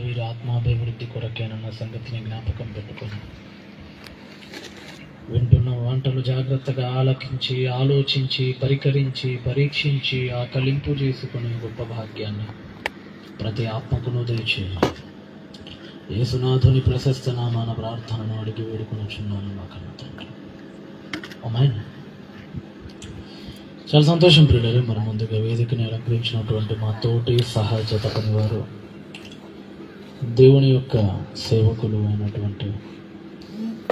వీరి ఆత్మాభివృద్ధి కొరకేనన్న సంగతిని జ్ఞాపకం పెట్టుకొని వింటున్న వంటలు జాగ్రత్తగా ఆలకించి, ఆలోచించి, పరికరించి, పరీక్షించి, ఆకలింపు చేసుకునే గొప్ప భాగ్యాన్ని ప్రతి ఆత్మకును దయచేయండి. యేసునాథుని ప్రశస్త నామాన ప్రార్థనను అడిగి వేడుకొనుచున్నాను మా కన్న తండ్రి. ఆమేన్. చాలా సంతోషం ప్రియులరే. మరి ముందుగా వేదికని అలంకరించినటువంటి మా తోటి సహజత పనివారు, దేవుని యొక్క సేవకులు అయినటువంటి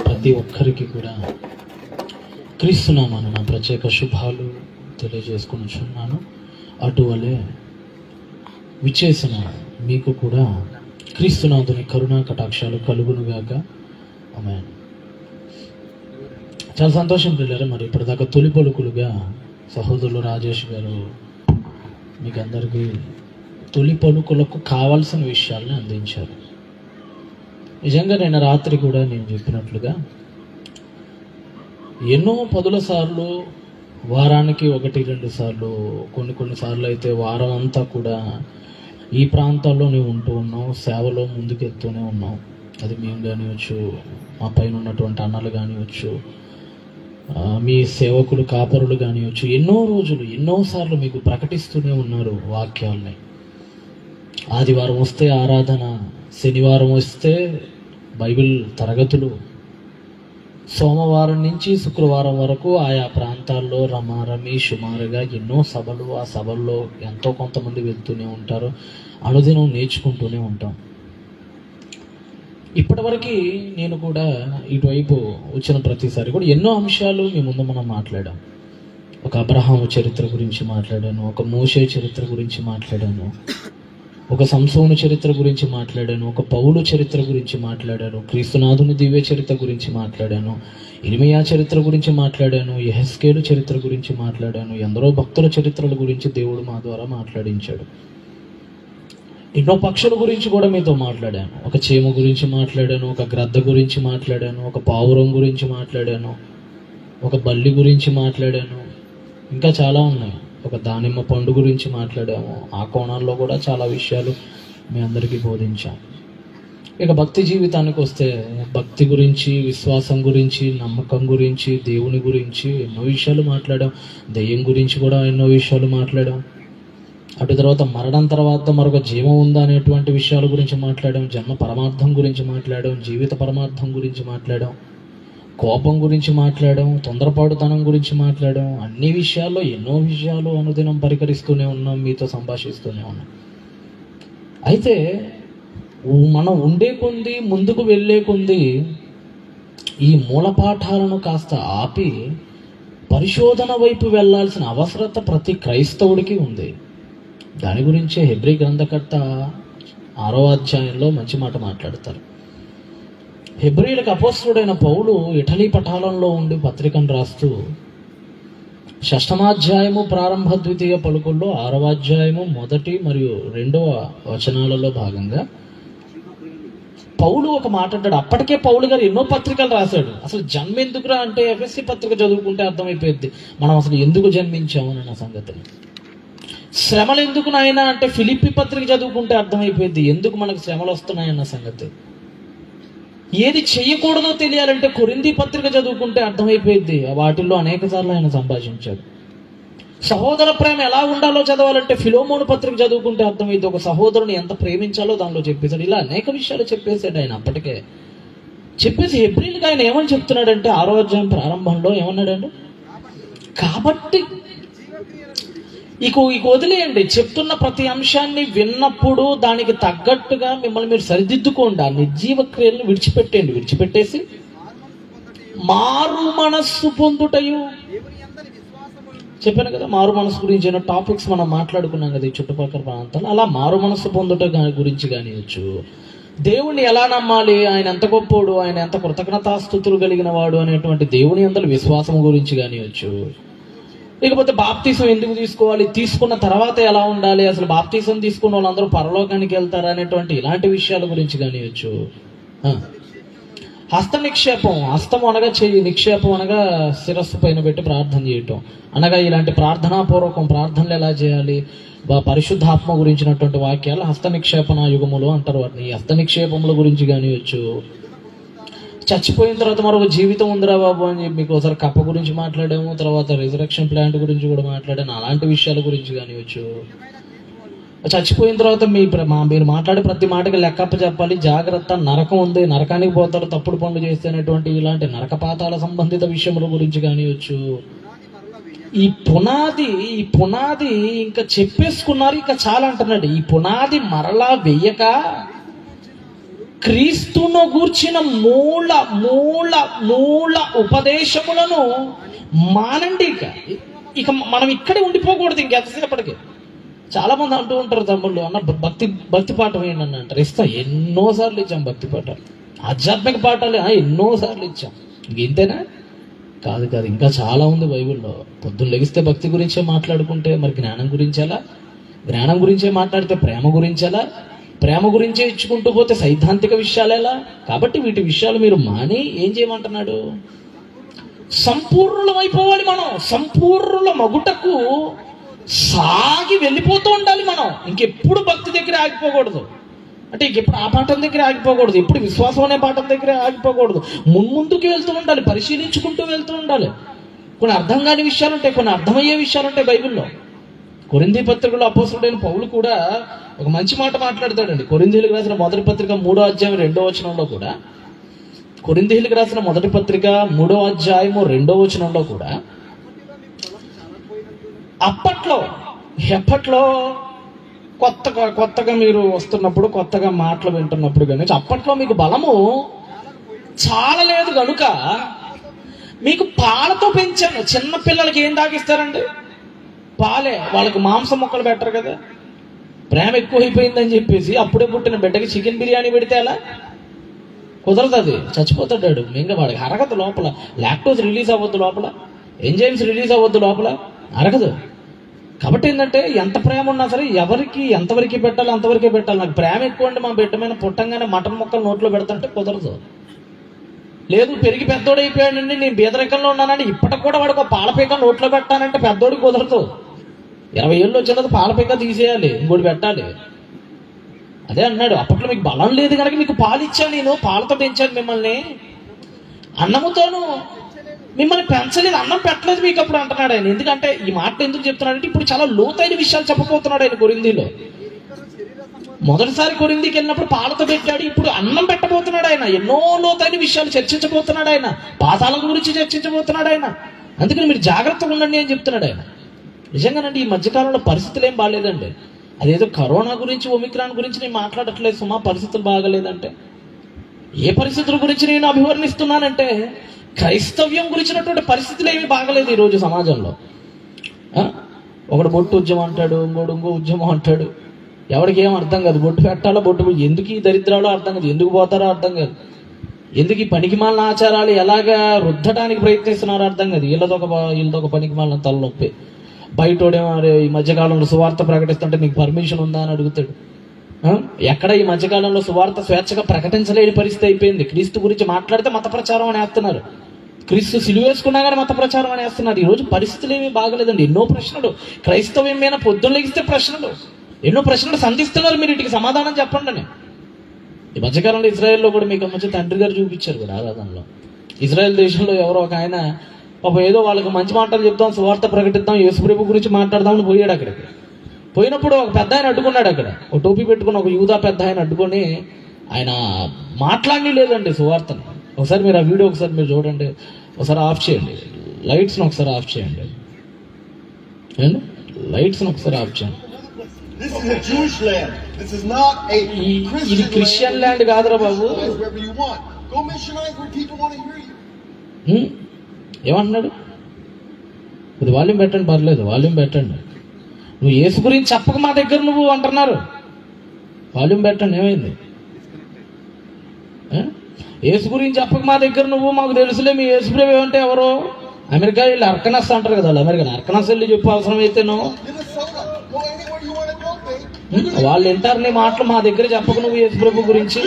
ప్రతి ఒక్కరికి కూడా క్రీస్తునామాన నా ప్రత్యేక శుభాలు తెలియజేసుకునిచున్నాను. అటువలే విచ్చేసిన మీకు కూడా క్రీస్తునాథుని కరుణా కటాక్షాలు కలుగునుగాక. ఆమేన్. చాలా సంతోషం పిల్లలు. మరి ఇప్పటిదాకా తొలి పలుకులుగా సహోదరులు రాజేష్ గారు మీకు అందరికీ తొలి పలుకులకు కావాల్సిన విషయాల్ని అందించారు. నిజంగా నిన్న రాత్రి కూడా నేను చెప్పినట్లుగా ఎన్నో పదుల సార్లు, వారానికి 1-2 సార్లు, కొన్నిసార్లు అయితే వారం అంతా కూడా ఈ ప్రాంతాల్లోనే ఉంటూ ఉన్నాం, సేవలో ముందుకెళ్తూనే ఉన్నాం. అది మేము కానివచ్చు, మా పైన ఉన్నటువంటి అన్నలు కానివచ్చు, మీ సేవకులు కాపరులు కానివచ్చు, ఎన్నో రోజులు ఎన్నోసార్లు మీకు ప్రకటిస్తూనే ఉన్నారు వాక్యాల్ని. ఆదివారం వస్తే ఆరాధన, శనివారం వస్తే బైబిల్ తరగతులు, సోమవారం నుంచి శుక్రవారం వరకు ఆయా ప్రాంతాల్లో రమారమి సుమారుగా ఎన్నో సభలు, ఆ సభల్లో ఎంతో కొంతమంది వెళ్తూనే ఉంటారు. అనుదినం నేర్చుకుంటూనే ఉంటాం. ఇప్పటివరకు నేను కూడా ఇటువైపు వచ్చిన ప్రతిసారి కూడా ఎన్నో అంశాలు మీ ముందు మనం మాట్లాడాం. ఒక అబ్రహాము చరిత్ర గురించి మాట్లాడాను, ఒక మోషే చరిత్ర గురించి మాట్లాడాను, ఒక సంసోను చరిత్ర గురించి మాట్లాడాను, ఒక పౌలు చరిత్ర గురించి మాట్లాడాను, క్రీస్తునాథుని దివ్య చరిత్ర గురించి మాట్లాడాను, ఇర్మియా చరిత్ర గురించి మాట్లాడాను, యెహెజ్కేలు చరిత్ర గురించి మాట్లాడాను, ఎందరో భక్తుల చరిత్రల గురించి దేవుడు మా ద్వారా మాట్లాడించాడు. ఎన్నో పక్షుల గురించి కూడా మీతో మాట్లాడాను. ఒక చీమ గురించి మాట్లాడాను, ఒక గ్రద్ద గురించి మాట్లాడాను, ఒక పావురం గురించి మాట్లాడాను, ఒక బల్లి గురించి మాట్లాడాను, ఇంకా చాలా ఉన్నాయి. ఒక దానిమ్మ పండు గురించి మాట్లాడాము. ఆ కోణాల్లో కూడా చాలా విషయాలు మీ అందరికీ బోధించాం. ఇక భక్తి జీవితానికి వస్తే భక్తి గురించి, విశ్వాసం గురించి, నమ్మకం గురించి, దేవుని గురించి ఎన్నో విషయాలు మాట్లాడాం. దెయ్యం గురించి కూడా ఎన్నో విషయాలు మాట్లాడాం. అటు తర్వాత మరణం తర్వాత మరొక జీవం ఉందా అనేటువంటి విషయాల గురించి మాట్లాడాం. జన్మ పరమార్థం గురించి మాట్లాడాం. జీవిత పరమార్థం గురించి మాట్లాడాం. కోపం గురించి మాట్లాడాం. తొందరపాటుతనం గురించి మాట్లాడాం. అన్ని విషయాల్లో ఎన్నో విషయాలు అనుదినం పరికరిస్తూనే ఉన్నాం, మీతో సంభాషిస్తూనే ఉన్నాం. అయితే మనం ఉండే కొంది, ముందుకు వెళ్ళే కొంది ఈ మూల పాఠాలను కాస్త ఆపి పరిశోధన వైపు వెళ్ళాల్సిన అవసరత ప్రతి క్రైస్తవుడికి ఉంది. దాని గురించే హెబ్రీ గ్రంథకర్త 6వ అధ్యాయంలో మంచి మాట మాట్లాడతారు. హెబ్రీలకు అపోస్తలుడైన పౌలు ఇటలీ పటాలంలో ఉండి పత్రికను రాస్తూ 6వ ప్రారంభ ద్వితీయ పలుకుల్లో 6వ అధ్యాయము 1 మరియు 2వ వచనాలలో భాగంగా పౌలు ఒక మాట అంటాడు. అప్పటికే పౌలు గారు ఎన్నో పత్రికలు రాశాడు. అసలు జన్మ ఎందుకురా అంటే ఎఫ్ఎస్సి పత్రిక చదువుకుంటే అర్థమైపోయింది మనం అసలు ఎందుకు జన్మించామన్న సంగతిని. శ్రమలు ఎందుకు నాయనా అంటే ఫిలిప్పి పత్రిక చదువుకుంటే అర్థమైపోయింది ఎందుకు మనకు శ్రమలు వస్తున్నాయన్న సంగతి. ఏది చెయ్యకూడదో తెలియాలంటే కొరింథీ పత్రిక చదువుకుంటే అర్థమైపోయింది. వాటిల్లో అనేక సార్లు ఆయన సంభాషించాడు. సహోదర ప్రేమ ఎలా ఉండాలో చదవాలంటే ఫిలోమోను పత్రిక చదువుకుంటే అర్థమైంది. ఒక సహోదరుని ఎంత ప్రేమించాలో దానిలో చెప్పేశాడు. ఇలా అనేక విషయాలు చెప్పేశాడు ఆయన. అప్పటికే చెప్పేసి హెబ్రీలకు ఆయన ఏమని చెప్తున్నాడంటే 6వ అధ్యాయం ప్రారంభంలో ఏమన్నాడంటే, కాబట్టి ఇక వదిలేయండి, చెప్తున్న ప్రతి అంశాన్ని విన్నప్పుడు దానికి తగ్గట్టుగా మిమ్మల్ని మీరు సరిదిద్దుకోండి. ఆ నిర్జీవ క్రియలను విడిచిపెట్టేసి మారు మనస్సు పొందుటయు. చెప్పాను కదా, మారు మనసు గురించి ఏమైనా టాపిక్స్ మనం మాట్లాడుకున్నాం కదా ఈ చుట్టుపక్కల ప్రాంతాలు. అలా మారు మనస్సు పొందుట గురించి కానివచ్చు, దేవుణ్ణి ఎలా నమ్మాలి, ఆయన ఎంత గొప్పోడు, ఆయన ఎంత కృతజ్ఞతాస్తుతులు కలిగిన వాడు అనేటువంటి దేవుని అందరి విశ్వాసం గురించి కానివచ్చు, లేకపోతే బాప్తీసం ఎందుకు తీసుకోవాలి, తీసుకున్న తర్వాత ఎలా ఉండాలి, అసలు బాప్తీసం తీసుకున్న వాళ్ళందరూ పరలోకానికి వెళ్తారా అనేటువంటి ఇలాంటి విషయాల గురించి కానివచ్చు. హస్త నిక్షేపం, హస్తం అనగా చెయ్యి, నిక్షేపం అనగా శిరస్సు పైన పెట్టి ప్రార్థన చేయటం అనగా ఇలాంటి ప్రార్థనాపూర్వకం ప్రార్థనలు ఎలా చేయాలి, పరిశుద్ధాత్మ గురించినటువంటి వాక్యాలు హస్త నిక్షేపణ యుగములు అంటారు వాటిని. ఈ హస్త నిక్షేపముల గురించి కానివచ్చు, చచ్చిపోయిన తర్వాత మరొక జీవితం ఉందిరా బాబు అని చెప్పి మీకు ఒకసారి కప్ప గురించి మాట్లాడాము, తర్వాత రిజరక్షన్ ప్లాంట్ గురించి కూడా మాట్లాడాను. అలాంటి విషయాల గురించి కానివచ్చు. చచ్చిపోయిన తర్వాత మీరు మాట్లాడే ప్రతి మాటకి లెక్కప్ప చెప్పాలి, జాగ్రత్త, నరకం ఉంది, నరకానికి పోతారు తప్పుడు పనులు చేస్తే అనేటువంటి ఇలాంటి నరకపాతాల సంబంధిత విషయముల గురించి కానివచ్చు. ఈ పునాది ఇంకా చెప్పేసుకున్నారు, ఇంకా చాలా అంటున్నాడు. ఈ పునాది మరలా వెయ్యక క్రీస్తును గూర్చిన మూల మూల మూల ఉపదేశములను మానండి. ఇక మనం ఇక్కడే ఉండిపోకూడదు ఇంకెంతసేపటికి. చాలా మంది అంటూ ఉంటారు, తమ్ముళ్ళు అన్న భక్తి పాఠం ఏంటని అంటారు. ఎన్నోసార్లు ఇచ్చాం భక్తి పాఠాలు, ఆధ్యాత్మిక పాఠాలు ఎన్నోసార్లు ఇచ్చాం. ఇంతేనా? కాదు, ఇంకా చాలా ఉంది బైబిల్లో. పొద్దున్న లెగిస్తే భక్తి గురించే మాట్లాడుకుంటే మరి జ్ఞానం గురించేలా? జ్ఞానం గురించే మాట్లాడితే ప్రేమ గురించేలా? ప్రేమ గురించే ఇచ్చుకుంటూ పోతే సైద్ధాంతిక విషయాలు ఎలా? కాబట్టి వీటి విషయాలు మీరు మాని ఏం చేయమంటున్నాడు? సంపూర్ణమైపోవాలి మనం. సంపూర్ణ మగుటకు సాగి వెళ్ళిపోతూ ఉండాలి మనం. ఇంకెప్పుడు భక్తి దగ్గర ఆగిపోకూడదు. అంటే ఇంకెప్పుడు ఆ పాఠం దగ్గర ఆగిపోకూడదు, ఎప్పుడు విశ్వాసం అనే పాఠం దగ్గర ఆగిపోకూడదు. ముందుకు వెళ్తూ ఉండాలి, పరిశీలించుకుంటూ వెళ్తూ ఉండాలి. కొన్ని అర్థం కాని విషయాలు ఉంటాయి, కొన్ని అర్థమయ్యే విషయాలు ఉంటాయి బైబిల్లో. కొరింథీ పత్రికలో అపోస్తలుడైన పౌలు కూడా ఒక మంచి మాట మాట్లాడతాడండి. కొరింథీయులకు రాసిన మొదటి పత్రిక 3వ అధ్యాయం 2వ వచనంలో కూడా, కొరింథీయులకు రాసిన మొదటి పత్రిక 3వ అధ్యాయము 2వ వచనంలో కూడా, ఎప్పట్లో కొత్తగా మీరు వస్తున్నప్పుడు, కొత్తగా మాటలు వింటున్నప్పుడు కానీ అప్పట్లో మీకు బలము చాలా లేదు కనుక మీకు పాలతో పెంచాను. చిన్న పిల్లలకి ఏం తాగిస్తారండి? పాలే. వాళ్ళకి మాంసం ముక్కలు పెట్టరు కదా. ప్రేమ ఎక్కువైపోయిందని చెప్పేసి అప్పుడే పుట్టిన బిడ్డకి చికెన్ బిర్యానీ పెడితే ఎలా? కుదరదు, అది చచ్చిపోతాడు. ఇంకా వాడికి అరగదు, లోపల లాక్టోజ్ రిలీజ్ అవ్వద్దు, లోపల ఎంజైమ్స్ రిలీజ్ అవ్వద్దు, లోపల అరగదు. కాబట్టి ఏంటంటే ఎంత ప్రేమ ఉన్నా సరే ఎవరికి ఎంతవరకు పెట్టాలి అంతవరకే పెట్టాలి. నాకు ప్రేమ ఎక్కువ అంటే మా బిడ్డ మీద పుట్టంగానే మటన్ ముక్కలు నోట్లో పెడతాంటే కుదరదు. లేదు పెరిగి పెద్దోడు అయిపోయాడండి, నేను బీదరికంలో ఉన్నానండి, ఇప్పటికి కూడా వాడికి పాలపీక నోట్లో పెట్టానంటే పెద్దోడికి కుదరదు. 20 ఏళ్ళు వచ్చిన పాలపీక తీసేయాలి, ఇంకోటి పెట్టాలి. అదే అన్నాడు, అప్పట్లో మీకు బలం లేదు కనుక మీకు పాలు ఇచ్చాను, నేను పాలతో పెంచాను మిమ్మల్ని, అన్నముతోను మిమ్మల్ని పెంచలేదు, అన్నం పెట్టలేదు మీకు అప్పుడు అంటున్నాడు ఆయన. ఎందుకంటే ఈ మాట ఎందుకు చెప్తున్నాడంటే ఇప్పుడు చాలా లోతైన విషయాలు చెప్పబోతున్నాడు ఆయన కొరింథీలో. మొదటిసారి కొరింథీకి వెళ్ళినప్పుడు పాలతో పెట్టాడు, ఇప్పుడు అన్నం పెట్టబోతున్నాడు ఆయన. ఎన్నో లోతైన విషయాలు చర్చించబోతున్నాడు ఆయన, పాతాళం గురించి చర్చించబోతున్నాడు ఆయన. అందుకని మీరు జాగ్రత్తగా ఉండండి అని చెప్తున్నాడు ఆయన. నిజంగానండి ఈ మధ్యకాలంలో పరిస్థితులు ఏం బాగాలేదండి. అదేదో కరోనా గురించి, ఒమిక్రాన్ గురించి నేను మాట్లాడట్లేదు సుమా. పరిస్థితులు బాగాలేదంటే ఏ పరిస్థితుల గురించి నేను అభివర్ణిస్తున్నానంటే క్రైస్తవ్యం గురించినటువంటి పరిస్థితులు ఏమీ బాగలేదు ఈరోజు సమాజంలో. ఒకడు బొట్టు ఉద్యమం అంటాడు, ఇంకో ఉద్యమం అంటాడు. ఎవరికి ఏం అర్థం కాదు. బొట్టు పెట్టాలో బొట్టు ఎందుకు ఈ దరిద్రాలో అర్థం కాదు, ఎందుకు పోతారో అర్థం కాదు, ఎందుకు ఈ పనికిమాలిన ఆచారాలు ఎలాగా రుద్దడానికి ప్రయత్నిస్తున్నారో అర్థం కాదు. వీళ్ళదొక పనికిమాలిన తలనొప్పి. బయటోడేమో ఈ మధ్యకాలంలో సువార్త ప్రకటిస్తుంటే నీకు పర్మిషన్ ఉందా అని అడుగుతాడు. ఎక్కడ ఈ మధ్యకాలంలో సువార్త స్వేచ్ఛగా ప్రకటించలేని పరిస్థితి అయిపోయింది. క్రీస్తు గురించి మాట్లాడితే మత ప్రచారం అని వేస్తున్నారు, క్రీస్తు సిలువ వేసుకున్నా కానీ మత ప్రచారం అని వేస్తున్నారు. ఈరోజు పరిస్థితులు ఏమీ బాగలేదండి. ఎన్నో ప్రశ్నలు, క్రైస్తవ్యం మీద పొద్దున్న లెగిస్తే ప్రశ్నలు, ఎన్నో ప్రశ్నలు సంధిస్తున్నారు. మీరు వీటికి సమాధానం చెప్పండి అని. ఈ మధ్యకాలంలో ఇజ్రాయెల్లో కూడా మీకు మంచి తండ్రి గారు చూపించారు కూడా ఆరాధనలో. ఇజ్రాయెల్ దేశంలో ఎవరో ఒక ఆయన పాపం ఏదో వాళ్ళకి మంచి మాటలు చెప్తాం, సువార్త ప్రకటిద్దాం, యేసుప్రభు గురించి మాట్లాడదామని పోయాడు. అక్కడికి పోయినప్పుడు ఒక పెద్ద ఆయన అడ్డుకున్నాడు. అక్కడ ఒక టోపీ పెట్టుకుని ఒక యూదా పెద్ద ఆయన అడ్డుకొని ఆయన మాట్లాడి లేదండి సువార్తని. ఒకసారి మీరు ఆ వీడియో ఒకసారి మీరు చూడండి, ఒకసారి ఆఫ్ చేయండి, లైట్స్ని ఒకసారి ఆఫ్ చేయండి, లైట్స్ని ఒకసారి ఆఫ్ చేయండి. ఇది క్రిస్టియన్ ల్యాండ్ కాదురా బాబు. ఏమంటున్నాడు? ఇది వాల్యూమ్ పెట్టండి, పర్లేదు వాల్యూమ్ పెట్టండి. నువ్వు యేసు గురించి చెప్పక మా దగ్గర నువ్వు అంటున్నారు. వాల్యూమ్ పెట్టండి. ఏమైంది? యేసు గురించి చెప్పక మా దగ్గర నువ్వు, మాకు తెలుసులే మీ యేసుప్రభు ఏమంటే ఎవరో అమెరికా వెళ్ళి అర్కనస్ అంటారు కదా, వాళ్ళు అమెరికా అర్కనస్ వెళ్ళి చెప్పు అవసరం అయితేనో. వాళ్ళు వింటారు నీ మాటలు, మా దగ్గర చెప్పక నువ్వు యేసుప్రభు గురించి.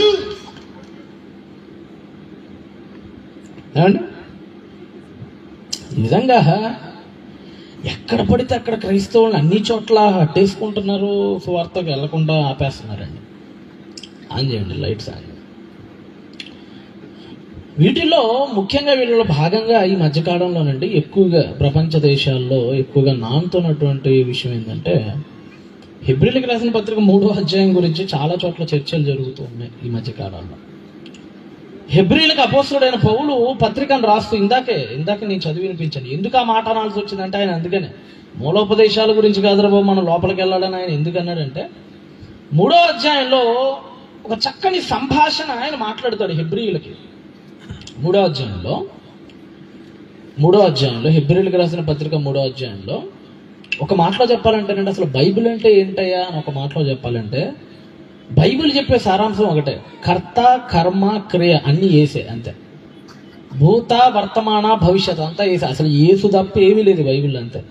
ఏమండి? నిజంగా ఎక్కడ పడితే అక్కడ క్రైస్తవులను అన్ని చోట్ల అట్టేసుకుంటున్నారు, సువార్తకు వెళ్లకుండా ఆపేస్తున్నారండి. ఆన్ చేయండి, లైట్స్ ఆన్ చేయండి. వీటిలో ముఖ్యంగా వీళ్ళలో భాగంగా ఈ మధ్యకాలంలోనండి ఎక్కువగా ప్రపంచ దేశాల్లో ఎక్కువగా నానుతున్నటువంటి విషయం ఏంటంటే, హెబ్రీయులకు రాసిన పత్రిక 3వ అధ్యాయం గురించి చాలా చోట్ల చర్చలు జరుగుతూ ఉన్నాయి ఈ మధ్యకాలంలో. హెబ్రీయులకు అపోస్తలుడైన పౌలు పత్రికను రాస్తూ ఇందాకే నేను చదివి వినిపించాను. ఎందుకు ఆ మాట అనాల్సి వచ్చిందంటే ఆయన అందుకనే మూలోపదేశాల గురించి కాదురా బాబు మనం లోపలికి వెళ్ళాలని ఆయన ఎందుకు అన్నాడంటే, 3వ అధ్యాయంలో ఒక చక్కని సంభాషణ ఆయన మాట్లాడతాడు హెబ్రీయులకి. 3వ అధ్యాయంలో హెబ్రీయులకు రాసిన పత్రిక 3వ అధ్యాయంలో ఒక మాటలో చెప్పాలంటేనండి, అసలు బైబిల్ అంటే ఏంటయ్యా అని ఒక మాటలో చెప్పాలంటే, బైబిల్ చెప్పే సారాంశం ఒకటే: కర్త, కర్మ, క్రియ అన్ని యేసే, అంతే. భూత, వర్తమాన, భవిష్యత్ అంతా యేసే. అసలు యేసు తప్ప ఏమీ లేదు బైబిల్, అంతే.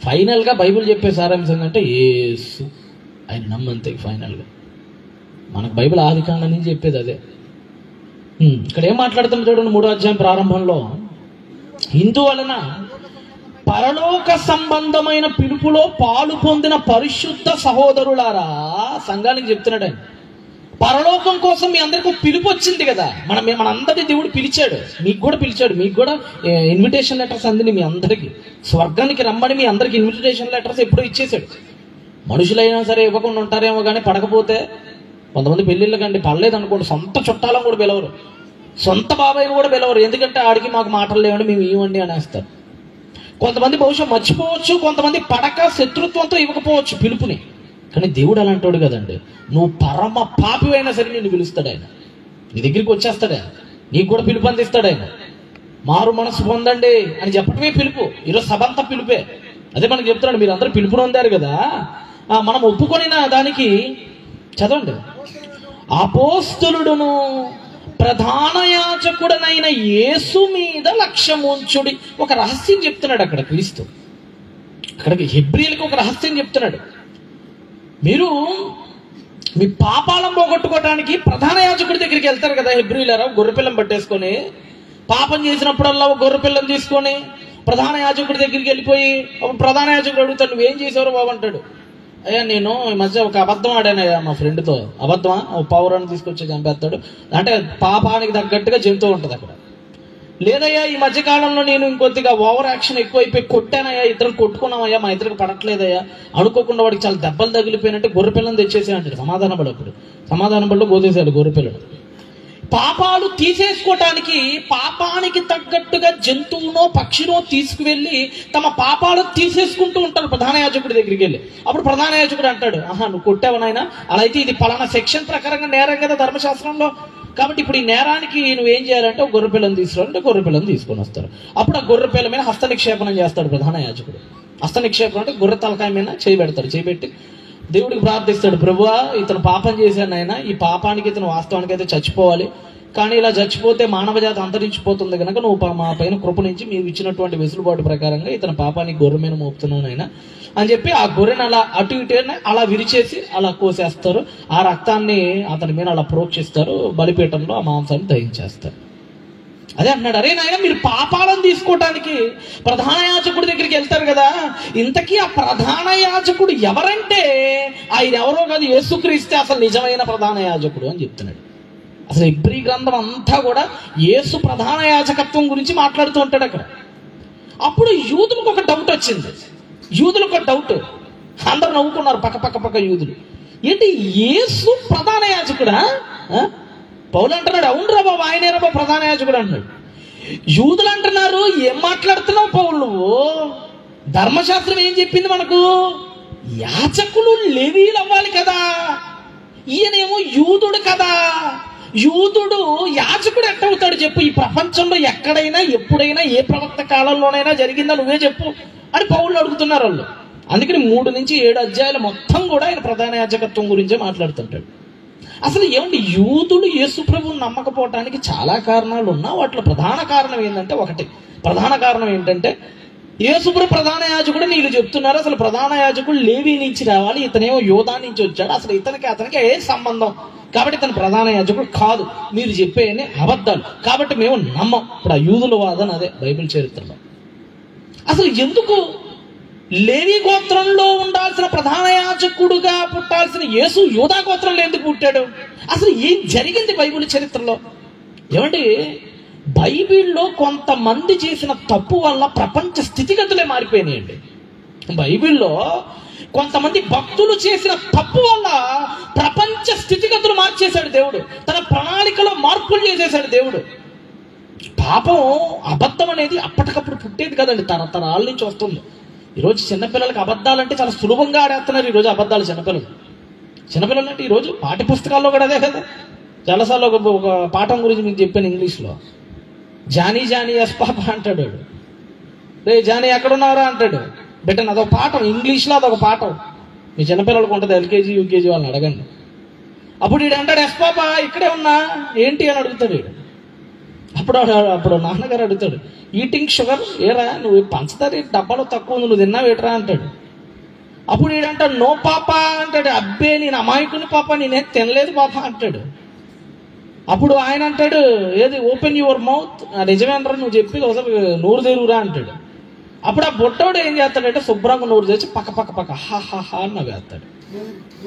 ఫైనల్గా బైబిల్ చెప్పే సారాంశం ఏంటంటే యేసు, ఆయన నమ్మంతే. ఫైనల్గా మనకు బైబిల్ ఆది కాండం నుంచి చెప్పేది అదే. ఇక్కడ ఏం మాట్లాడుతున్నా చూడండి, 3వ అధ్యాయం ప్రారంభంలో, ఇందువలన పరలోక సంబంధమైన పిలుపులో పాలు పొందిన పరిశుద్ధ సహోదరులారా, సంఘానికి చెప్తున్నాడు ఆయన. పరలోకం కోసం మీ అందరికీ పిలుపు వచ్చింది కదా, మనందరినీ దేవుడు పిలిచాడు, మీకు కూడా పిలిచాడు. మీకు కూడా ఇన్విటేషన్ లెటర్స్ అందిని మీ అందరికీ. స్వర్గానికి రమ్మని మీ అందరికి ఇన్విటేషన్ లెటర్స్ ఎప్పుడో ఇచ్చేసాడు. మనుషులైనా సరే ఇవ్వకుండా ఉంటారేమో కానీ, పడకపోతే కొంతమంది పెళ్ళిళ్ళు కండి పడలేదు అనుకోండి, సొంత చుట్టాలను కూడా పిలవరు, సొంత బాబాయిని కూడా పిలవరు. ఎందుకంటే ఆడికి మాకు మాటలు లేవండి, మేము ఇవ్వండి అనేస్తారు. కొంతమంది బహుశా మర్చిపోవచ్చు, కొంతమంది పడక శత్రుత్వంతో ఇవ్వకపోవచ్చు పిలుపుని. కానీ దేవుడు అలాంటోడు కదండి. నువ్వు పరమ పాపి అయినా సరే నిన్ను పిలుస్తాడు ఆయన, నీ దగ్గరికి వచ్చేస్తాడు ఆయన, నీకు కూడా పిలుపు అందిస్తాడు ఆయన. మారు మనసు పొందండి అని చెప్పడమే పిలుపు. ఈరోజు సభంతా పిలుపే. అదే మనకు చెప్తున్నాడు, మీరు అందరూ పిలుపుని పొందారు కదా. మనం ఒప్పుకొనిన దానికి చదవండి. అపోస్తలుడును ప్రధాన యాజకుడనైన యేసు మీద లక్ష్యముంచుడి. ఒక రహస్యం చెప్తున్నాడు అక్కడ క్రీస్తు. అక్కడికి హెబ్రీయులకు ఒక రహస్యం చెప్తున్నాడు. మీరు మీ పాపాలను పోగొట్టుకోవడానికి ప్రధాన యాజకుడి దగ్గరికి వెళ్తారు కదా హెబ్రీయులారా, గొర్రెపిల్లని పట్టేసుకొని. పాపం చేసినప్పుడల్లా గొర్రెపిల్లని తీసుకొని ప్రధాన యాజకుడి దగ్గరికి వెళ్ళిపోయి, ప్రధాన యాజకుడు అడుగుతాడు, నువ్వేం చేసావు బాబు అంటాడు. అయ్యా నేను ఈ మధ్య ఒక అబద్ధం ఆడానయ్యా మా ఫ్రెండ్తో. అబద్ధమా? పౌరాన్ని తీసుకొచ్చి చంపేస్తాడు. అంటే పాపానికి తగ్గట్టుగా జంతువు ఉంటుంది అక్కడ. లేదయ్యా ఈ మధ్యకాలంలో నేను ఇంకొద్దిగా ఓవర్ యాక్షన్ ఎక్కువైపోయి కొట్టానయ్యా, ఇద్దరు కొట్టుకున్నామయ్యా, మా ఇద్దరికి పడట్లేదయ్యా, అనుకోకుండా వాడికి చాలా దెబ్బలు తగిలిపోయినట్టు గొర్రెపిల్లని తెచ్చేసి అంటాడు. సమాధాన పడు పోతేశాడు గొర్రెపిల్లడు. పాపాలు తీసేసుకోవటానికి పాపానికి తగ్గట్టుగా జంతువునో పక్షినో తీసుకువెళ్ళి తమ పాపాలు తీసేసుకుంటూ ఉంటారు ప్రధాన యాజకుడి దగ్గరికి వెళ్ళి. అప్పుడు ప్రధాన యాజకుడు అంటాడు, నువ్వు కొట్టావనైనా, అలా అయితే ఇది పలానా సెక్షన్ ప్రకారంగా నేరం కదా ధర్మశాస్త్రంలో, కాబట్టి ఇప్పుడు ఈ నేరానికి నువ్వేం చేయాలంటే ఒక గొర్రెపిల్లని తీసుకురంటే గొర్రెపిల్లని తీసుకొని వస్తారు. అప్పుడు ఆ గొర్రెపిల్ల మీద హస్తనిక్షేపణం చేస్తాడు ప్రధాన యాజకుడు. హస్తనిక్షేపణం అంటే గొర్రె తలకాయ మీద చేయబెడతాడు. చేయబెట్టి దేవుడికి ప్రార్థిస్తాడు, ప్రభువా ఇతను పాపం చేశాను ఆయన, ఈ పాపానికి ఇతను వాస్తవానికి అయితే చచ్చిపోవాలి, కానీ ఇలా చచ్చిపోతే మానవ జాతి అంతరించిపోతుంది కనుక నువ్వు మా పైన కృప నుంచి మీరు ఇచ్చినటువంటి వెసులుబాటు ప్రకారంగా ఇతని పాపానికి గొర్రె మీద మోపుతున్నాను ఆయన అని చెప్పి ఆ గొర్రెను అలా అటు ఇటు అలా విరిచేసి అలా కోసేస్తారు. ఆ రక్తాన్ని అతని మీద అలా ప్రోక్షిస్తారు. బలిపీఠంలో ఆ మాంసాన్ని దహించేస్తారు. అదే అన్నాడు, అరే నాయన మీరు పాపాలను తీసుకోవటానికి ప్రధాన యాజకుడి దగ్గరికి వెళ్తారు కదా, ఇంతకీ ఆ ప్రధాన యాజకుడు ఎవరంటే ఆయన ఎవరో కాదు, యేసుక్రీస్తే అసలు నిజమైన ప్రధాన యాజకుడు అని చెప్తున్నాడు. అసలు హెబ్రీ గ్రంథం అంతా కూడా యేసు ప్రధాన యాజకత్వం గురించి మాట్లాడుతూ ఉంటాడు అక్కడ. అప్పుడు యూదులకు ఒక డౌట్ వచ్చింది. అందరు నవ్వుకున్నారు పక్క యూదులు. ఏంటి యేసు ప్రధాన యాజకుడా? పౌలు అంటున్నాడు, అవునురా బాబు ఆయనేరా బాబు ప్రధాన యాజకుడు అన్నాడు. యూదులు అంటున్నారు, ఏం మాట్లాడుతున్నావు పౌలు నువ్వు? ధర్మశాస్త్రం ఏం చెప్పింది మనకు? యాజకులు లేవీలు అవ్వాలి కదా, ఈయనేమో యూదుడు కదా, యూదుడు యాజకుడు ఎట్టవుతాడు చెప్పు? ఈ ప్రపంచంలో ఎక్కడైనా ఎప్పుడైనా ఏ ప్రవక్త కాలంలోనైనా జరిగిందా నువ్వే చెప్పు అని పౌలు అడుగుతున్నారు వాళ్ళు. అందుకని 3 నుంచి 7 అధ్యాయాలు మొత్తం కూడా ఆయన ప్రధాన యాజకత్వం గురించే మాట్లాడుతుంటాడు. అసలు ఏమంటే యూదుడు యేసు ప్రభువుని నమ్మకపోవటానికి చాలా కారణాలు ఉన్నా వాటిలో ప్రధాన కారణం ఏంటంటే, ప్రధాన కారణం ఏంటంటే యేసుప్రభు ప్రధాన యాజకుడు వీళ్ళు చెప్తున్నారు అసలు ప్రధాన యాజకుడు లేవీ నుంచి రావాలి, ఇతనేమో యోధా నుంచి వచ్చాడు, అసలు అతనికి ఏ సంబంధం, కాబట్టి ఇతను ప్రధాన యాజకుడు కాదు, మీరు చెప్పేయని అబద్ధాలు, కాబట్టి మేము నమ్మం. ఇప్పుడు ఆ యూదుల వాదన అదే బైబిల్ చరిత్రలో. అసలు ఎందుకు లేవి గోత్రంలో ఉండాల్సిన ప్రధాన యాజకుడుగా పుట్టాల్సిన యేసు యూదా గోత్రంలో ఎందుకు పుట్టాడు? అసలు ఏం జరిగింది బైబిల్ చరిత్రలో? ఏమండి, బైబిల్లో కొంతమంది చేసిన తప్పు వల్ల ప్రపంచ స్థితిగతులే మారిపోయినాయండి. బైబిల్లో కొంతమంది భక్తులు చేసిన తప్పు వల్ల ప్రపంచ స్థితిగతులు మార్చేశాడు దేవుడు. తన ప్రణాళికలో మార్పులు చేసేశాడు దేవుడు. పాపం, అబద్ధం అనేది అప్పటికప్పుడు పుట్టేది కదండి, తరతరాల నుంచి వస్తుంది. ఈరోజు చిన్నపిల్లలకి అబద్ధాలంటే చాలా సులభంగా ఆడేస్తున్నారు. ఈరోజు అబద్ధాలు చిన్నపిల్లలు అంటే ఈరోజు పాఠ్య పుస్తకాల్లో కూడా అదే కదా. చాలాసార్లు ఒక పాఠం గురించి మీకు చెప్పాను ఇంగ్లీష్లో. జానీ జానీ ఎస్ పాప అంటాడు. రే జానీ ఎక్కడున్నారా అంటాడు. బెటర్ అదొక పాఠం, ఇంగ్లీష్లో అదొక పాఠం. మీ చిన్నపిల్లలకు ఉంటుంది, ఎల్కేజీ యూకేజీ వాళ్ళని అడగండి. అప్పుడు వీడు అంటాడు ఎస్ పాప ఇక్కడే ఉన్నా ఏంటి అని అడుగుతాడు వీడు. అప్పుడు నాన్నగారు అడుగుతాడు ఈటింగ్ షుగర్, ఏరా నువ్వు పంచదార డబ్బాలో తక్కువ ఉంది, నువ్వు తిన్నావు ఏట్రా అంటాడు. అప్పుడు వీడంటాడు నో పాప అంటాడు. అబ్బే నేను అమాయకుని పాప, నేనేం తినలేదు పాప అంటాడు. అప్పుడు ఆయన అంటాడు ఏది ఓపెన్ యువర్ మౌత్, నిజమేనరా నువ్వు చెప్పి ఒకసారి నోరు తెరువురా అంటాడు. అప్పుడు ఆ బొట్టోడు ఏం చేస్తాడంటే శుభ్రంగా నోరు తెచ్చి పక్క పక్క పక్క హా అని నవ్వేస్తాడు.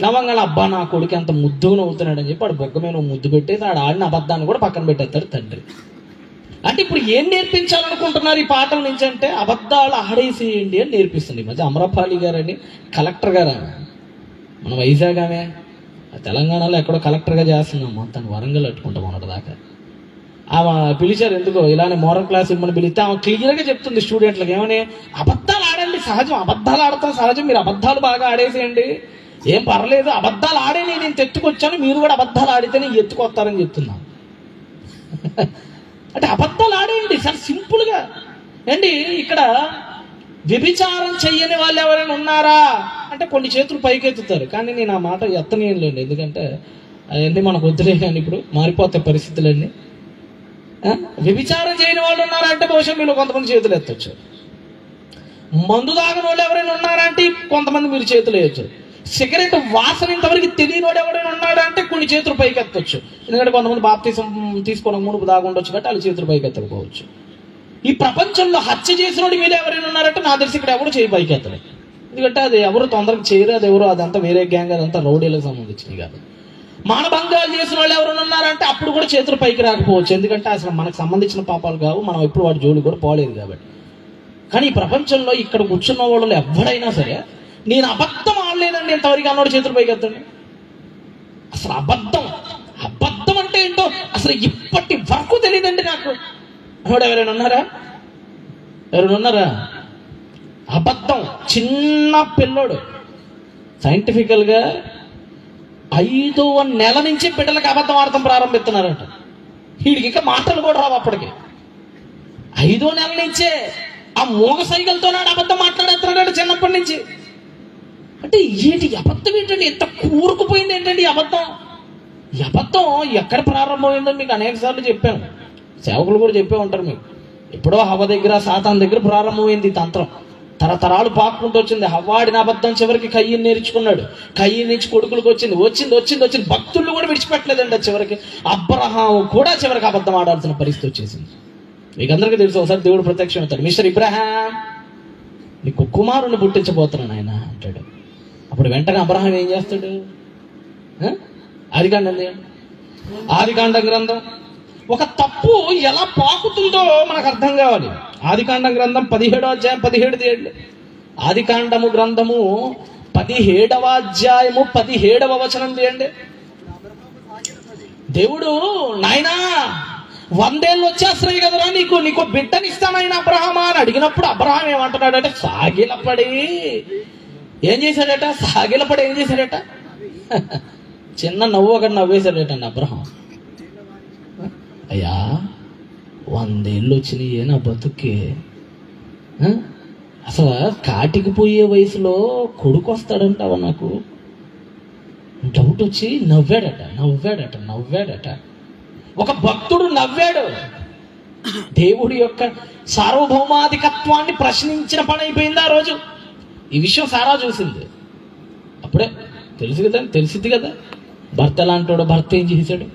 నవ్వంగానే అబ్బా నా కొడుకు ఎంత ముద్దుగా నవ్వుతున్నాడు అని చెప్పి ఆడు బొగ్గ మీద ముద్దు పెట్టేసి ఆడు ఆడిన అబద్ధాన్ని కూడా పక్కన పెట్టేస్తాడు తండ్రి. అంటే ఇప్పుడు ఏం నేర్పించాలనుకుంటున్నారు ఈ పాఠం నుంచి అంటే అబద్ధాలు ఆడేసేయండి అని నేర్పిస్తుంది. ఈ మధ్య అమరపాలి గారని కలెక్టర్ గారు, మన వైజాగ్ ఆమె తెలంగాణలో ఎక్కడో కలెక్టర్గా చేస్తున్నాము, తను వరంగల్ అట్టుకుంటాం మొన్నటి దాకా. ఆమె పిలిచారు ఎందుకో ఇలానే మోరల్ క్లాస్ ఇమ్మని పిలిస్తే ఆమె క్లియర్గా చెప్తుంది స్టూడెంట్లకు ఏమని, అబద్ధాలు ఆడండి సహజం, అబద్ధాలు ఆడతాం సహజం, మీరు అబద్ధాలు బాగా ఆడేసేయండి, ఏం పర్లేదు, అబద్ధాలు ఆడే నేను తెచ్చుకొచ్చాను, మీరు కూడా అబద్ధాలు ఆడితేనే ఎత్తుకొస్తారని చెప్తున్నాను. అంటే అబద్ధాలు ఆడేయండి చాలా సింపుల్గా. ఏంటి ఇక్కడ వ్యభిచారం చెయ్యని వాళ్ళు ఎవరైనా ఉన్నారా అంటే కొన్ని చేతులు పైకెత్తుతారు. కానీ నేను ఆ మాట ఎత్తనేయంలేండి, ఎందుకంటే అవన్నీ మనకు వద్దులే. కానీ ఇప్పుడు మారిపోతాయి పరిస్థితులన్నీ. వ్యభిచారం చేయని వాళ్ళు ఉన్నారా అంటే బహుశా మీరు కొంతమంది చేతులు ఎత్తచ్చు. మందు తాగని వాళ్ళు ఎవరైనా ఉన్నారా అంటే కొంతమంది మీరు చేతులు వేయచ్చు. సిగరెట్ వాసన ఇంతవరకు తెలియని వాడు ఎవరైనా ఉన్నాడా అంటే కొన్ని చేతులు పైకి ఎత్తచ్చు. ఎందుకంటే కొంతమంది బాప్తిసం తీసుకోవడం మునుపు దాగుండొచ్చు కాబట్టి వాళ్ళు చేతులు పైకి ఎత్తకపోవచ్చు. ఈ ప్రపంచంలో హత్య చేసిన వాడు మీరు ఎవరైనా ఉన్నారంటే నా తెలిసి ఇక్కడ ఎవరు చేయి పైకి ఎత్తలేదు. ఎందుకంటే అది ఎవరు తొందరగా చేయరు, అది ఎవరు అదంతా వేరే గ్యాంగ్, అదంతా రౌడీలకు సంబంధించినవి కాదు. మానభంగాలు చేసిన వాళ్ళు ఎవరైనా ఉన్నారంటే అప్పుడు కూడా చేతులు పైకి రాకపోవచ్చు, ఎందుకంటే అసలు మనకు సంబంధించిన పాపాలు కావు, మనం ఎప్పుడు వాటి జోలి కూడా పోలేదు కాబట్టి. కానీ ఈ ప్రపంచంలో ఇక్కడ కూర్చున్న వాళ్ళు ఎవరైనా సరే నేను అబద్ధం ఆడలేదండి ఇంతవరకు అన్నోడు చేతులు పైకి ఎత్తండి. అసలు అబద్ధం అంటే ఏంటో అసలు ఇప్పటి వరకు తెలియదండి నాకు అన్నోడు ఎవరైనా ఉన్నారా? అబద్ధం చిన్న పిల్లోడు సైంటిఫికల్గా 5వ నెల నుంచి బిడ్డలకు అబద్ధం ఆడటం ప్రారంభిస్తున్నారంట. వీడికి ఇంకా మాటలు కూడా రావు అప్పటికి. 5వ నెల నుంచే ఆ మోగ సైకిల్తో నాడు అబద్ధం మాట్లాడేస్తున్నాడు చిన్నప్పటి నుంచి. అంటే ఏంటి అబద్ధం ఏంటండి, ఎంత కూరుకుపోయింది ఏంటండి ఈ అబద్ధం ఎక్కడ ప్రారంభమైందో మీకు అనేక సార్లు చెప్పాను, సేవకులు కూడా చెప్పే ఉంటారు మీకు. ఎప్పుడో హవ్వ దగ్గర సాతాన్ దగ్గర ప్రారంభమైంది ఈ తంత్రం, తరతరాలు పాక్కుంటూ వచ్చింది. హవ్వాడిన అబద్ధం చివరికి కయ్యని నేర్చుకున్నాడు, కయ్యి నుంచి కొడుకులకు వచ్చింది. భక్తులు కూడా విడిచిపెట్టలేదండి. చివరికి అబ్రహాం కూడా చివరికి అబద్ధం ఆడాల్సిన పరిస్థితి వచ్చేసింది. మీకు అందరికీ తెలుసు, ఒకసారి దేవుడు ప్రత్యక్షం అవుతాడు, మిస్టర్ ఇబ్రహాం నీకు కుమారుని పుట్టించబోతున్నాను ఆయన అంటాడు. అప్పుడు వెంటనే అబ్రహాం ఏం చేస్తాడు? ఆదికాండం గ్రంథం ఒక తప్పు ఎలా పాకుతుందో మనకు అర్థం కావాలి. ఆదికాండం గ్రంథం 17వ అధ్యాయం 17 ఆదికాండము గ్రంథము 17వ అధ్యాయము 17వ వచనం తీయండి. దేవుడు నాయనా 100 ఏళ్ళు వచ్చేస్తున్నాయి కదరా, నీకు బిడ్డని ఇస్తానైనా అబ్రహామా అని అడిగినప్పుడు అబ్రహాం ఏమంటున్నాడంటే సాగిలపడి ఏం చేశాడట? చిన్న నవ్వు ఒకటి నవ్వేశాడటండి అబ్రహాం. అయ్యా 100 ఏళ్ళు వచ్చినాయి నా బతుక్కి, అసలు కాటికి పోయే వయసులో కొడుకు వస్తాడంటావా? నాకు డౌట్ వచ్చి నవ్వాడట. ఒక భక్తుడు నవ్వాడు. దేవుడి యొక్క సార్వభౌమాధికత్వాన్ని ప్రశ్నించిన పని అయిపోయింది ఆ రోజు. ఈ విషయం సారా చూసింది. అప్పుడే తెలిసింది కదా భర్త ఎలాంటి భర్త ఏం చేశాడు.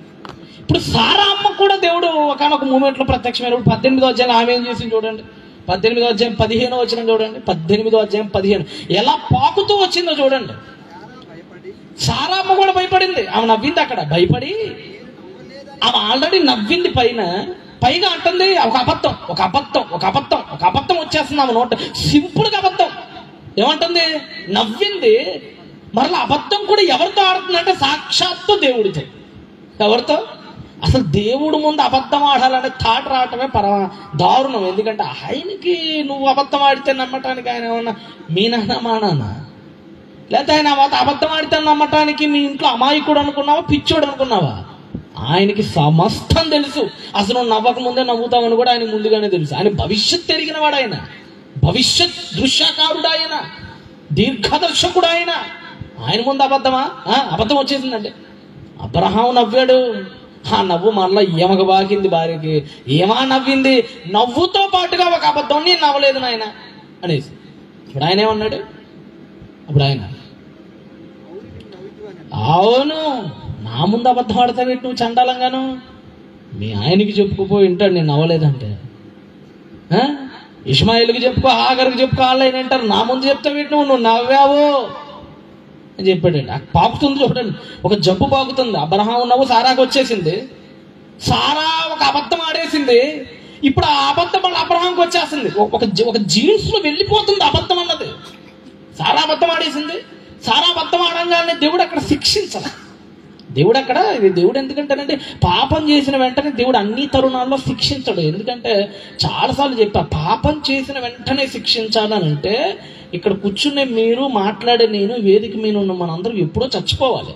ఇప్పుడు సారా అమ్మ కూడా దేవుడు ఒకనొక మూమెంట్లో ప్రత్యక్షమైనప్పుడు 18వ అధ్యాయంలో ఆమె ఏం చేసింది చూడండి. 18వ అధ్యాయం 15వ వచనం చూడండి. 18వ అధ్యాయం 15 ఎలా పాకుతూ వచ్చిందో చూడండి. సారామ్మ కూడా భయపడింది. ఆమె నవ్వింది అక్కడ భయపడి. ఆమె ఆల్రెడీ నవ్వింది పైగా అంటుంది ఒక అబద్ధం వచ్చేస్తుంది ఆమె నోట. సింపుల్గా అబద్ధం. ఏమంటుంది? నవ్వింది. మరలా అబద్ధం కూడా ఎవరితో ఆడుతుందంటే సాక్షాత్తు దేవుడితో. ఎవరితో? అసలు దేవుడు ముందు అబద్ధం ఆడాలనే థాట్ రావటమే దారుణం. ఎందుకంటే ఆయనకి నువ్వు అబద్ధం ఆడితే నమ్మటానికి ఆయన ఏమన్నా మీ నాన్న మా నాన్న? లేకపోతే ఆయన అబద్ధం ఆడితే నమ్మటానికి మీ ఇంట్లో అమాయకుడు అనుకున్నావా, పిచ్చోడు అనుకున్నావా? ఆయనకి సమస్తం తెలుసు. అసలు నువ్వు నవ్వక ముందే నవ్వుతావని కూడా ఆయన ముందుగానే తెలుసు. ఆయన భవిష్యత్ ఎరిగిన వాడు. ఆయన భవిష్యత్ దృశ్యకారుడు. ఆయన దీర్ఘదర్శకుడు. ఆయన ముందు అబద్ధం వచ్చేసిందండి. అబ్రహాము నవ్వాడు. ఆ నవ్వు మళ్ళీ ఏమక బాకింది భార్యకి. ఏమా నవ్వింది? నవ్వుతో పాటుగా ఒక అబద్ధం. నేను నవ్వలేదు నాయన అనేసి. ఇప్పుడు ఆయన ఏమన్నాడు? అవును, నా ముందు అబద్ధం ఆడతావేంటి నువ్వు చండాలంగాను? మీ ఆయనకి చెప్పుకోపో వింటాడు నేను నవ్వలేదంటే. ఇష్మాయిల్కి చెప్పుకో, హాగర్కి చెప్పుకో, వాళ్ళు అంటారు. నా ముందు చెప్తావేంటి నువ్వు నవ్వావు అని చెప్పాడండి. పాకుతుంది చూడండి, ఒక జబ్బు పాకుతుంది. అబ్రహాము నవ్వు సారాకు వచ్చేసింది. సారా ఒక అబద్ధం ఆడేసింది. ఇప్పుడు ఆ అబద్ధం మళ్ళీ అబ్రహాంకి వచ్చేస్తుంది. ఒక జీన్స్ లో వెళ్ళిపోతుంది అబద్ధం అన్నది. సారా అబద్ధం ఆడేసింది. సారా అబద్ధం ఆడంగానే దేవుడు అక్కడ శిక్షించాలి. దేవుడు ఎందుకంటేనంటే పాపం చేసిన వెంటనే దేవుడు అన్ని తరుణాల్లో శిక్షించడు. ఎందుకంటే చాలాసార్లు చెప్పా, పాపం చేసిన వెంటనే శిక్షించాలనంటే ఇక్కడ కూర్చునే మీరు, మాట్లాడే నేను, వేదిక మీద ఉన్న మనందరం ఎప్పుడో చచ్చిపోవాలి.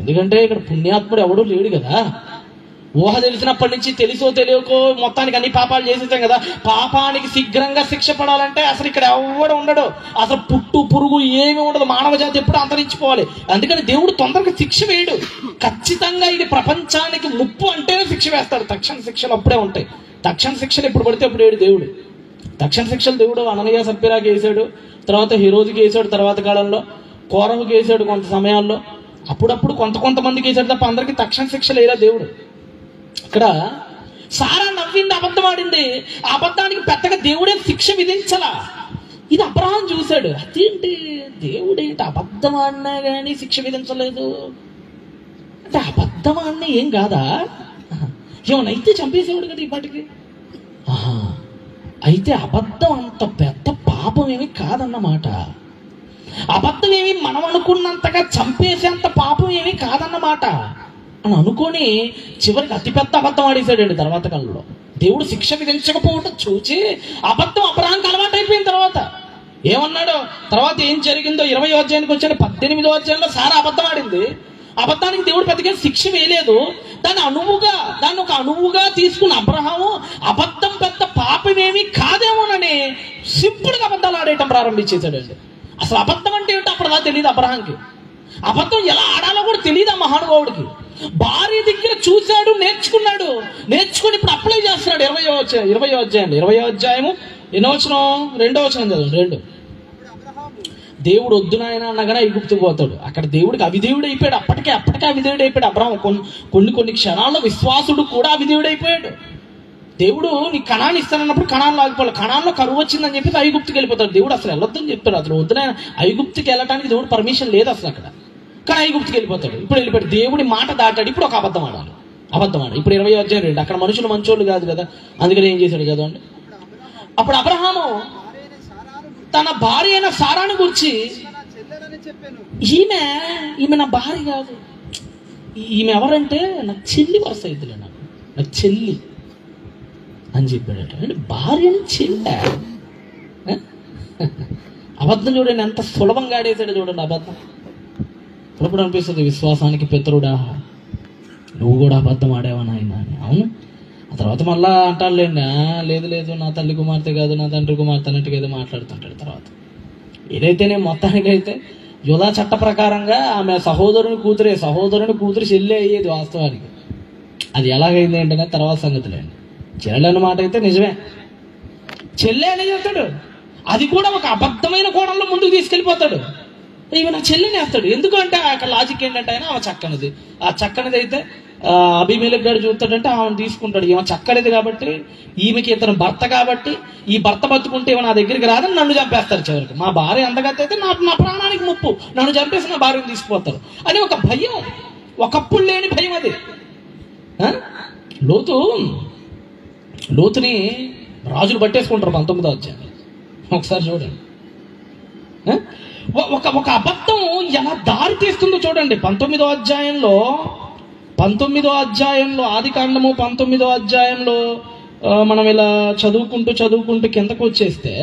ఎందుకంటే ఇక్కడ పుణ్యాత్ముడు ఎవడూ లేడు కదా. ఊహ తెలిసినప్పటి నుంచి తెలుసో తెలియకో మొత్తానికి అన్ని పాపాలు చేసేసాం కదా. పాపానికి శీఘ్రంగా శిక్ష పడాలంటే అసలు ఇక్కడ ఎవడు ఉండడు. అసలు పుట్టు పురుగు ఏమి ఉండదు. మానవ జాతి ఎప్పుడు అంతరించిపోవాలి. అందుకని దేవుడు తొందరగా శిక్ష వేయడు. ఖచ్చితంగా ఇది ప్రపంచానికి ముప్పు అంటేనే శిక్ష వేస్తాడు. తక్షణ శిక్షలు అప్పుడే ఉంటాయి. తక్షణ శిక్షలు ఎప్పుడు పడితే అప్పుడు వేడు దేవుడు. తక్షణ శిక్షలు దేవుడు అననీయ సప్పిరాకి వేసాడు, తర్వాత హీరోజుకి వేసాడు, తర్వాత కాలంలో కోరహుకి వేసాడు కొంత సమయాల్లో. అప్పుడప్పుడు కొంతమందికి వేసాడు తప్ప అందరికీ తక్షణ శిక్షలు వేయరా దేవుడు. ఇక్కడ సారా నవ్వింది, అబద్ధం ఆడింది. ఆ అబద్ధానికి పెద్దగా దేవుడే శిక్ష విధించలా. ఇది అబ్రహాం చూశాడు. అదేంటి దేవుడేంటి అబద్ధం ఆడినా కానీ శిక్ష విధించలేదు అంటే, అబద్ధం ఆడినా ఏం కాదా? ఏమనైతే చంపేసేవాడు కదా ఇప్పటికి. అయితే అబద్ధం అంత పెద్ద పాపం ఏమి కాదన్నమాట. అబద్ధం ఏమి మనం అనుకున్నంతగా చంపేసేంత పాపం ఏమి కాదన్నమాట అని అనుకొని చివరికి అతిపెద్ద అబద్ధం ఆడేశాడండి. తర్వాత కాలంలో దేవుడు శిక్ష విధించకపోవటం చూసి అబద్ధం అబ్రహాంకి అలవాటు అయిపోయిన తర్వాత ఏమన్నాడు? తర్వాత ఏం జరిగిందో 20వ అధ్యాయానికి వచ్చాడు. 18వ అధ్యాయంలో సారా అబద్ధం ఆడింది. అబద్ధానికి దేవుడు పెద్దగా శిక్ష వేయలేదు. దాన్ని ఒక అణువుగా తీసుకున్న అబ్రహాము అబద్ధం పెద్ద పాపమేమి కాదేమోనని సింపుల్గా అబద్ధాలు ఆడేయటం ప్రారంభించేశాడండి. అసలు అబద్ధం అంటే ఏంటో అప్పుడులా తెలియదు అబ్రహాంకి. అబద్ధం ఎలా ఆడాలో కూడా తెలియదు ఆ మహానుభావుడికి. భార్య దగ్గర చూశాడు, నేర్చుకుని ఇప్పుడు అప్లై చేస్తున్నాడు. 20వ అధ్యాయము ఎన్నో వచనం? 2వ వచనం చదవండి. 2. దేవుడు వద్దు నాయన అనగానే ఐగుప్తుకు పోతాడు. అక్కడ దేవుడికి అవిధేయుడు అయిపోయాడు. అప్పటికే అవిధేయుడు అయిపోయాడు అబ్రహాం. కొన్ని క్షణాల్లో విశ్వాసుడు కూడా అవిధేయుడు అయిపోయాడు. దేవుడు నీ కణాన్ని ఇస్తానన్నప్పుడు కణాన్ని ఆగిపోవాలి. కణాల్లో కరువు వచ్చిందని చెప్పి ఐగుప్తుకి వెళ్ళిపోతాడు. దేవుడు అసలు వెళ్ళొద్దని చెప్తాడు. అసలు వద్దున ఐగుప్తుకి వెళ్ళటానికి దేవుడు పర్మిషన్ లేదు అసలు అక్కడ. కానీ ఐగుప్తుకి వెళ్ళిపోతాడు. ఇప్పుడు వెళ్ళిపోయాడు. దేవుడి మాట దాటాడు. ఇప్పుడు ఒక అబద్ధం ఆడాలి. ఇప్పుడు 20వ అధ్యాయం 2. అక్కడ మనుషులు మంచోళ్ళు కాదు కదా, అందుకని ఏం చేశాడు చదవండి. అప్పుడు అబ్రహాము తన భార్య అయిన సారాను గురించి, ఈమె నా భార్య కాదు, ఈమె ఎవరంటే నా చెల్లి వస్తాయిద్దిలే, నా చెల్లి అని చెప్పాడట. అంటే భార్యని చెల్లి. అబద్ధం చూడండి ఎంత సులభంగా ఆడేసాడు చూడండి అబద్ధం. ఇప్పుడు అనిపిస్తుంది విశ్వాసానికి పితరుడా నువ్వు కూడా అబద్ధం ఆడావా నాయన అని. అవును. ఆ తర్వాత మళ్ళా అంటాడులేండి, లేదు నా తల్లి కుమార్తె కాదు నా తండ్రి కుమార్తె అన్నట్టుగా ఏదో మాట్లాడుతుంటాడు. తర్వాత ఏదైతేనే మొత్తానికైతే యోధా చట్ట ప్రకారంగా ఆమె సహోదరుని కూతురు చెల్లి అయ్యేది వాస్తవానికి. అది ఎలాగైంది ఏంటనే తర్వాత సంగతులేండి. చెల్లెలు అన్నమాట అయితే నిజమే, చెల్లె అని చెప్తాడు. అది కూడా ఒక అబద్ధమైన కోణంలో ముందుకు తీసుకెళ్ళిపోతాడు. ఈమె నా చెల్లిని వేస్తాడు. ఎందుకంటే అక్కడ లాజిక్ ఏంటంటే ఆమె చక్కనిది. ఆ చక్కనిది అయితే అబీమెలెకు గారు చూస్తాడంటే ఆమెను తీసుకుంటాడు. ఈమె చక్కలేదు కాబట్టి, ఈమెకి ఇతను భర్త కాబట్టి, ఈ భర్త బతుకుంటే ఈమె నా దగ్గరికి రాదని నన్ను చంపేస్తారు చివరికి. మా భార్య అందగత్తైతే నా ప్రాణానికి ముప్పు, నన్ను చంపేసి నా భార్యను తీసుకుపోతారు అని ఒక భయం, ఒకప్పుడు లేని భయం అది. లోతుని రాజులు పట్టేసుకుంటారు 19వ అధ్యాయం. ఒకసారి చూడండి, ఒక అబద్ధం ఎలా దారి తీస్తుందో చూడండి. 19వ అధ్యాయంలో ఆదికాండము 19వ అధ్యాయంలో మనం ఇలా చదువుకుంటూ కిందకు వచ్చేస్తే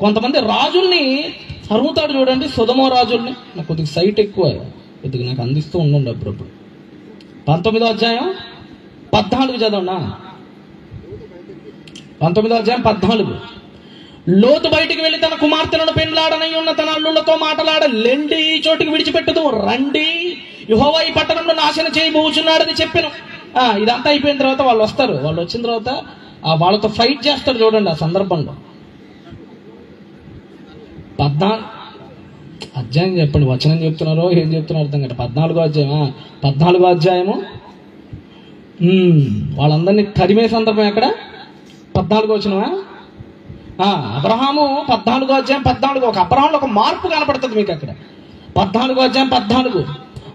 కొంతమంది రాజుల్ని తరుముతాడు చూడండి. సొదొమ రాజుల్ని, నాకు కొద్దిగా సైట్ ఎక్కువ, కొద్దిగా నాకు అందిస్తూ ఉండండి అప్పుడప్పుడు. 19వ అధ్యాయం 14 చదవండి. 19వ అధ్యాయం 14. లోతు బయటికి వెళ్ళి తన కుమార్తెలను పెండ్లాడనై ఉన్న తన అల్లులతో మాటలాడలేండి, ఈ చోటికి విడిచిపెట్టదు, రండి, యెహోవా ఈ పట్టణంలో నాశనం చేయబోచున్నాడని చెప్పాను. ఇదంతా అయిపోయిన తర్వాత వాళ్ళు వస్తారు. వాళ్ళు వచ్చిన తర్వాత వాళ్ళతో ఫైట్ చేస్తారు చూడండి. ఆ సందర్భంలో 14 అధ్యాయం చెప్పండి, వచనం చెప్తున్నారో ఏం చెప్తున్నారో అర్థం కదా. 14వ అధ్యాయము వాళ్ళందరినీ తరిమే సందర్భం ఎక్కడ? 14 వచనమా? అబ్రహాము 14వ అధ్యాయం 14. ఒక అబ్రహాంలో ఒక మార్పు కనపడుతుంది మీకు అక్కడ. 14వ అధ్యాయం 14.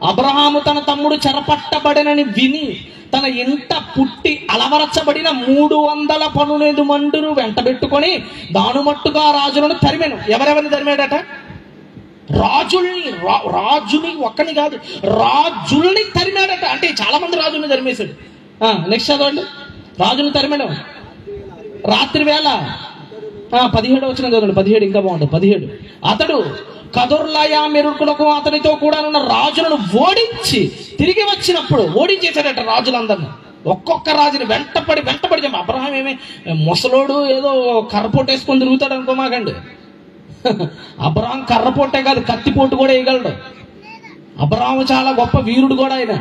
అబ్రహాము తన తమ్ముడు చెరపట్టబడినని విని తన ఇంట పుట్టి అలవరచబడిన 300 పనులేదు మండును వెంటబెట్టుకొని దానుమట్టుగా రాజులను తరిమెను. ఎవరెవరిని తరిమాడట? రాజుని ఒక్కని కాదు, రాజుల్ని తరిమాడట. అంటే చాలా మంది రాజుల్ని తరిమేశాడు. నెక్స్ట్ చదవండి. రాజుని తరిమాడు రాత్రి వేళ. 17 వచ్చిన చదవండి. 17 ఇంకా బాగుంటుంది. 17. అతడు కదొర్లాయోమెరుకులకు అతనితో కూడా ఉన్న రాజులను ఓడించి తిరిగి వచ్చినప్పుడు ఓడించేశాడట రాజులందరినీ. ఒక్కొక్క రాజుని వెంటపడి అబ్రహాం ఏమి ముసలోడు ఏదో కర్రపోటు వేసుకొని తిరుగుతాడు అనుకోమాకండి. అబ్రహాం కర్రపోటే కాదు, కత్తిపోటు కూడా వేయగలడు. అబ్రహాం చాలా గొప్ప వీరుడు కూడా. ఆయన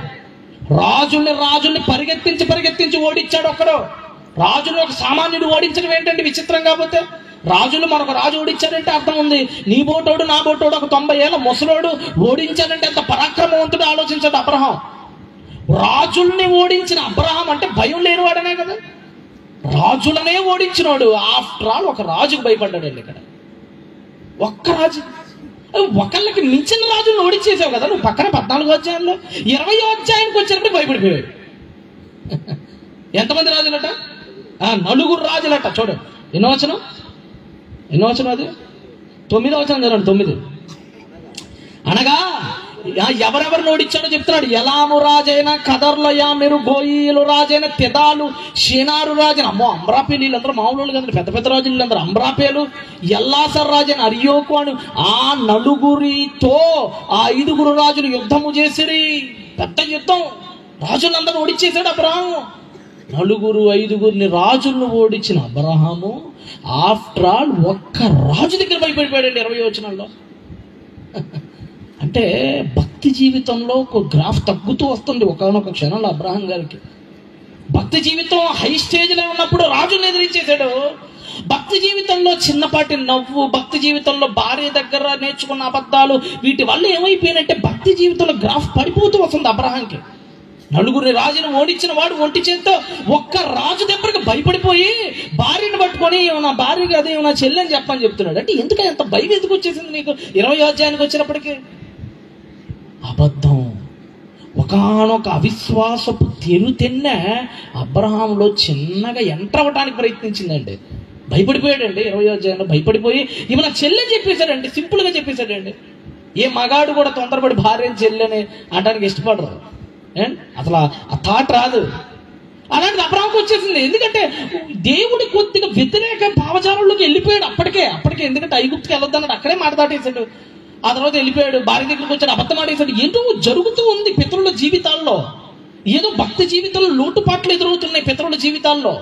రాజుల్ని పరిగెత్తించి ఓడించాడు ఒక్కడు. రాజులు ఒక సామాన్యుడు ఓడించడం ఏంటంటే విచిత్రం. కాకపోతే రాజులు మరొక రాజు ఓడించాడంటే అర్థం ఉంది. నీ బోటోడు నా బోటోడు ఒక 90 ఏళ్ళ ముసలోడు ఓడించాడంటే ఎంత పరాక్రమవంతుడు ఆలోచించాడు అబ్రహాం. రాజుల్ని ఓడించిన అబ్రహాం అంటే భయం లేనివాడనే కదా. రాజులనే ఓడించినాడు. ఆఫ్టర్ ఆల్ ఒక రాజుకు భయపడ్డాడండి ఇక్కడ. ఒక్క రాజు, ఒకళ్ళకి మించిన రాజులను ఓడించేసావు కదా నువ్వు. పక్కన 14వ అధ్యాయంలో 20వ అధ్యాయానికి వచ్చినప్పుడు భయపడిపోయాడు. ఎంతమంది రాజులట? 9 రాజులట. చూడండి ఎన్నో వచనం అది 9వ వచనం చదవండి. 9. అనగా ఎవరెవరిని ఓడించాడో చెప్తున్నాడు. ఎలాము రాజైన, కదర్లయామెరు, గోయిలు రాజైన, తెదాలు, షీనారు రాజైన, అమ్రాపేలు, వీళ్ళందరూ మామూలు కదండి, పెద్ద పెద్ద రాజులు వీళ్ళందరూ. అమ్రాపేలు, ఎల్లాసర్ రాజైన, అరియోకు అని ఆ 9తో ఆ 5 రాజులు యుద్ధము చేసిరి. పెద్ద యుద్ధం. రాజులందరూ ఓడించేశాడు అబ్రహాము. 4-5 రాజులను ఓడించిన అబ్రహాము ఆఫ్టర్ ఆల్ ఒక్క రాజు దగ్గర భయపడిపోయాడండి 20వ వచనంలో. అంటే భక్తి జీవితంలో ఒక గ్రాఫ్ తగ్గుతూ వస్తుంది ఒకనొక క్షణంలో అబ్రహాం గారికి. భక్తి జీవితం హై స్టేజ్లో ఉన్నప్పుడు రాజుని ఎదిరించేశాడు. భక్తి జీవితంలో చిన్నపాటి నవ్వు, భక్తి జీవితంలో భార్య దగ్గర నేర్చుకున్న అబద్ధాలు, వీటి వల్ల ఏమైపోయినంటే భక్తి జీవితంలో గ్రాఫ్ పడిపోతూ వస్తుంది అబ్రహాంకి. 9 రాజును ఓడించిన వాడు ఒంటి చేత్తో ఒక్క రాజు దగ్గరకు భయపడిపోయి భార్యను పట్టుకొని నా భార్య కాదు నా చెల్లి అని చెప్పని చెప్తున్నాడు. అంటే ఎందుకని ఎంత భయం ఎందుకు వచ్చేసింది నీకు 20వ అధ్యాయానికి వచ్చినప్పటికీ? అబద్ధం ఒకానొక అవిశ్వాసపు తెన్న అబ్రహాంలో చిన్నగా ఎంటర్ అవ్వడానికి ప్రయత్నించిందండి. భయపడిపోయాడండి 20వ అధ్యాయంలో. భయపడిపోయి ఇవి నా చెల్లి చెప్పేశాడండి, సింపుల్గా చెప్పేశాడండి. ఏ మగాడు కూడా తొందరపడి భార్యని చెల్లి అని అనడానికి ఇష్టపడరు. అసలు ఆ థాట్ రాదు. అలాంటిది అబ్రహాంకి వచ్చేసింది. ఎందుకంటే దేవుడి కొద్దిగా వ్యతిరేక భావజాలంలోకి వెళ్ళిపోయాడు అప్పటికే. ఎందుకంటే ఐగుప్తుకి వెళ్ళొద్దన్నాడు, అక్కడే మాట దాటేశాడు. ఆ తర్వాత వెళ్ళిపోయాడు, భార్య దగ్గరికి వచ్చాడు, అబద్ధం ఆడేశాడు. ఏదో జరుగుతూ ఉంది పితరుల జీవితాల్లో. ఏదో భక్తి జీవితంలో లోటుపాట్లు ఎదురవుతున్నాయి పితరుల జీవితాల్లో.